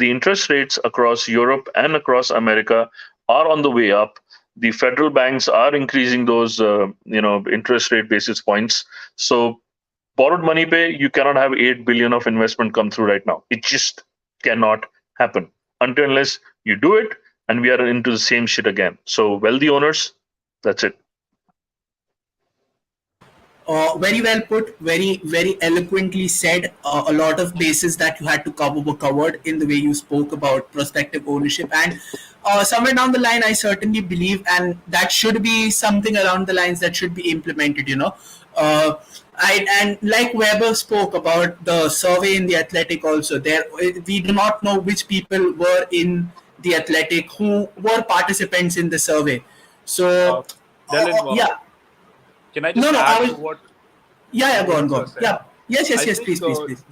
interest rates across Europe and across America are on the way up. The federal banks are increasing those interest rate basis points. So borrowed money pay, you cannot have 8 billion of investment come through right now. It just cannot happen unless you do it, and we are into the same shit again. So wealthy owners, that's it. Very well put, very, very eloquently said. A lot of bases that you had to cover were covered in the way you spoke about prospective ownership. And somewhere down the line, I certainly believe, and that should be something around the lines that should be implemented, and like Weber spoke about the survey in the Athletic also, there we do not know which people were in the Athletic who were participants in the survey. So, yeah. Can I just add to what? Yeah, go on. Yeah. Yes, please.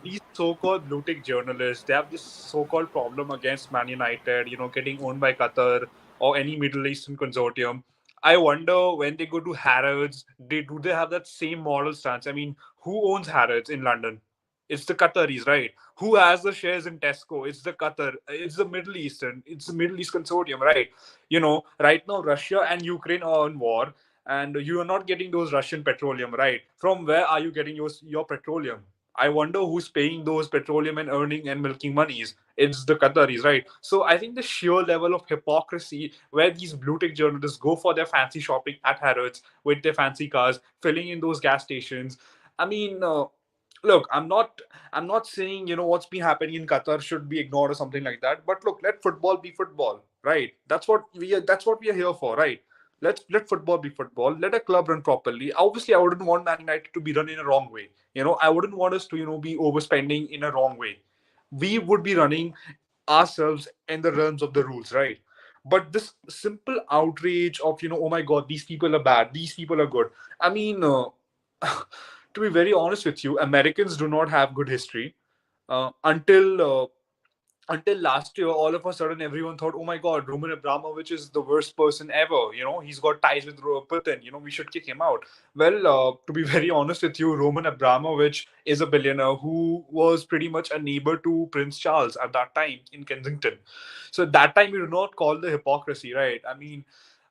These so-called blue tick journalists, they have this so-called problem against Man United, getting owned by Qatar or any Middle Eastern consortium. I wonder when they go to Harrods, do they have that same moral stance? I mean, who owns Harrods in London? It's the Qataris, right? Who has the shares in Tesco? It's the Qatar. It's the Middle Eastern. It's the Middle East consortium, right? Right now Russia and Ukraine are in war, and you are not getting those Russian petroleum, right? From where are you getting your petroleum? I wonder who's paying those petroleum and earning and milking monies. It's the Qataris, right? So I think the sheer level of hypocrisy where these blue tick journalists go for their fancy shopping at Harrods with their fancy cars, filling in those gas stations, I mean, look, I'm not saying what's been happening in Qatar should be ignored or something like that. But look, let football be football, right? That's what we are here for, right? Let football be football. Let a club run properly. Obviously, I wouldn't want Man United to be run in a wrong way. I wouldn't want us to be overspending in a wrong way. We would be running ourselves in the realms of the rules, right? But this simple outrage of oh my god, these people are bad, these people are good. I mean, to be very honest with you, Americans do not have good history until last year. All of a sudden, everyone thought, oh my god, Roman Abramovich is the worst person ever. He's got ties with Putin. We should kick him out. Well, to be very honest with you, Roman Abramovich is a billionaire who was pretty much a neighbor to Prince Charles at that time in Kensington. So at that time, we do not call the hypocrisy, right? I mean,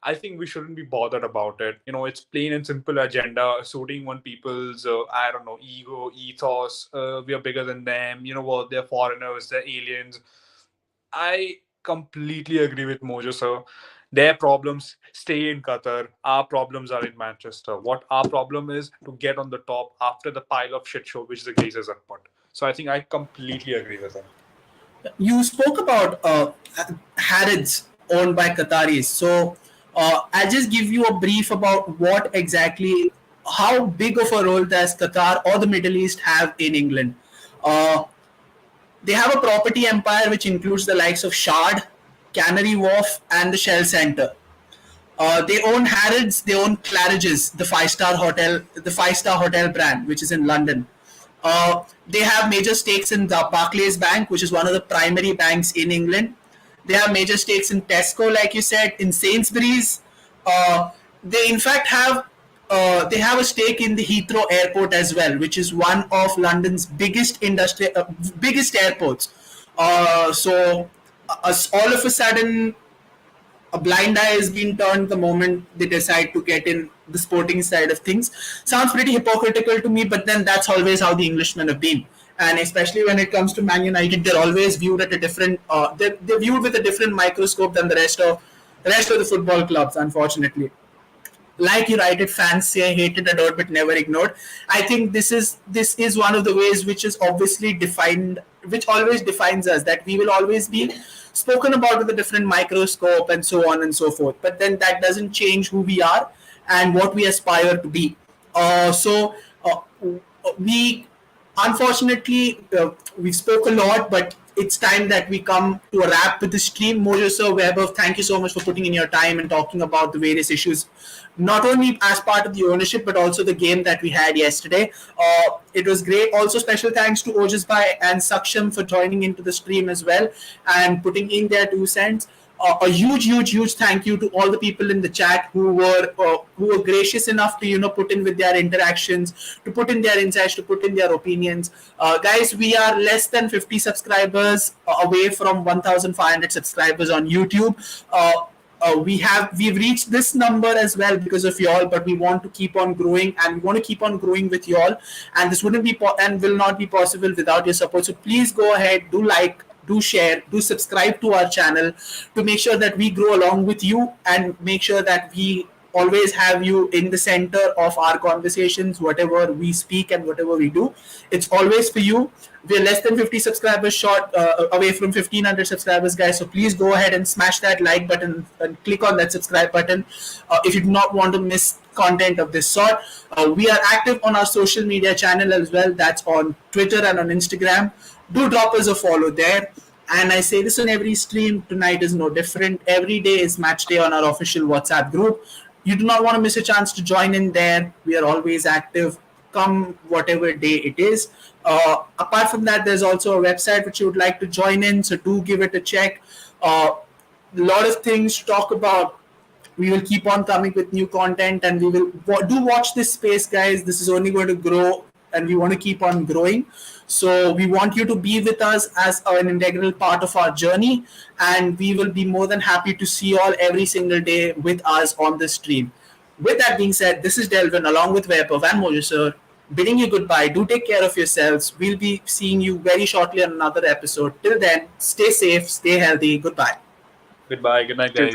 I think we shouldn't be bothered about it. It's plain and simple agenda, suiting one people's, I don't know, ego, ethos. We are bigger than them. You know what? They're foreigners, they're aliens. I completely agree with Mojo, sir. Their problems stay in Qatar. Our problems are in Manchester. What our problem is to get on the top after the pile of shit show which the Glazers have put. So I think I completely agree with him. You spoke about Harrods owned by Qataris. So I'll just give you a brief about how big of a role does Qatar or the Middle East have in England. Uh, they have a property empire which includes the likes of Shard, Canary Wharf, and the Shell Centre. They own Harrods, they own Claridge's, the five-star hotel brand, which is in London. They have major stakes in the Barclays Bank, which is one of the primary banks in England. They have major stakes in Tesco, like you said, in Sainsbury's. They in fact have a stake in the Heathrow Airport as well, which is one of London's biggest airports. All of a sudden, a blind eye is being turned the moment they decide to get in the sporting side of things. Sounds pretty hypocritical to me, but then that's always how the Englishmen have been. And especially when it comes to Man United, they're always viewed at a different. They're viewed with a different microscope than the rest of the football clubs, unfortunately. Like United fans say, hated, adored, but never ignored. I think this is one of the ways which is obviously defined, which always defines us, that we will always be spoken about with a different microscope and so on and so forth. But then that doesn't change who we are and what we aspire to be. We unfortunately we spoke a lot, but it's time that we come to a wrap with the stream. Mojo sir, Weber, thank you so much for putting in your time and talking about the various issues, not only as part of the ownership but also the game that we had yesterday. It was great. Also, special thanks to Ojas Bhai and Saksham for joining into the stream as well and putting in their 2 cents. A huge thank you to all the people in the chat who were gracious enough to put in with their interactions, to put in their insights, to put in their opinions. Guys, we are less than 50 subscribers away from 1,500 subscribers on YouTube. We've reached this number as well because of y'all, but we want to keep on growing, and we want to keep on growing with y'all, and this wouldn't be and will not be possible without your support. So please go ahead, do share, do subscribe to our channel to make sure that we grow along with you and make sure that we always have you in the center of our conversations, whatever we speak and whatever we do. It's always for you. We're less than 50 subscribers short, away from 1,500 subscribers, guys. So please go ahead and smash that like button and click on that subscribe button if you do not want to miss content of this sort. We are active on our social media channel as well. That's on Twitter and on Instagram. Do drop us a follow there. And I say this on every stream. Tonight is no different. Every day is match day on our official WhatsApp group. You do not want to miss a chance to join in there. We are always active, come whatever day it is. Apart from that, there's also a website which you would like to join in, so do give it a check. A lot of things to talk about. We will keep on coming with new content, and we will watch this space, guys. This is only going to grow, and we want to keep on growing. So we want you to be with us as an integral part of our journey, and we will be more than happy to see you all every single day with us on the stream. With that being said, this is Delvin along with Vaibhav and Mojo sir, bidding you goodbye. Do take care of yourselves. We'll be seeing you very shortly on another episode. Till then, stay safe, stay healthy. Goodbye. Goodbye. Good night, guys.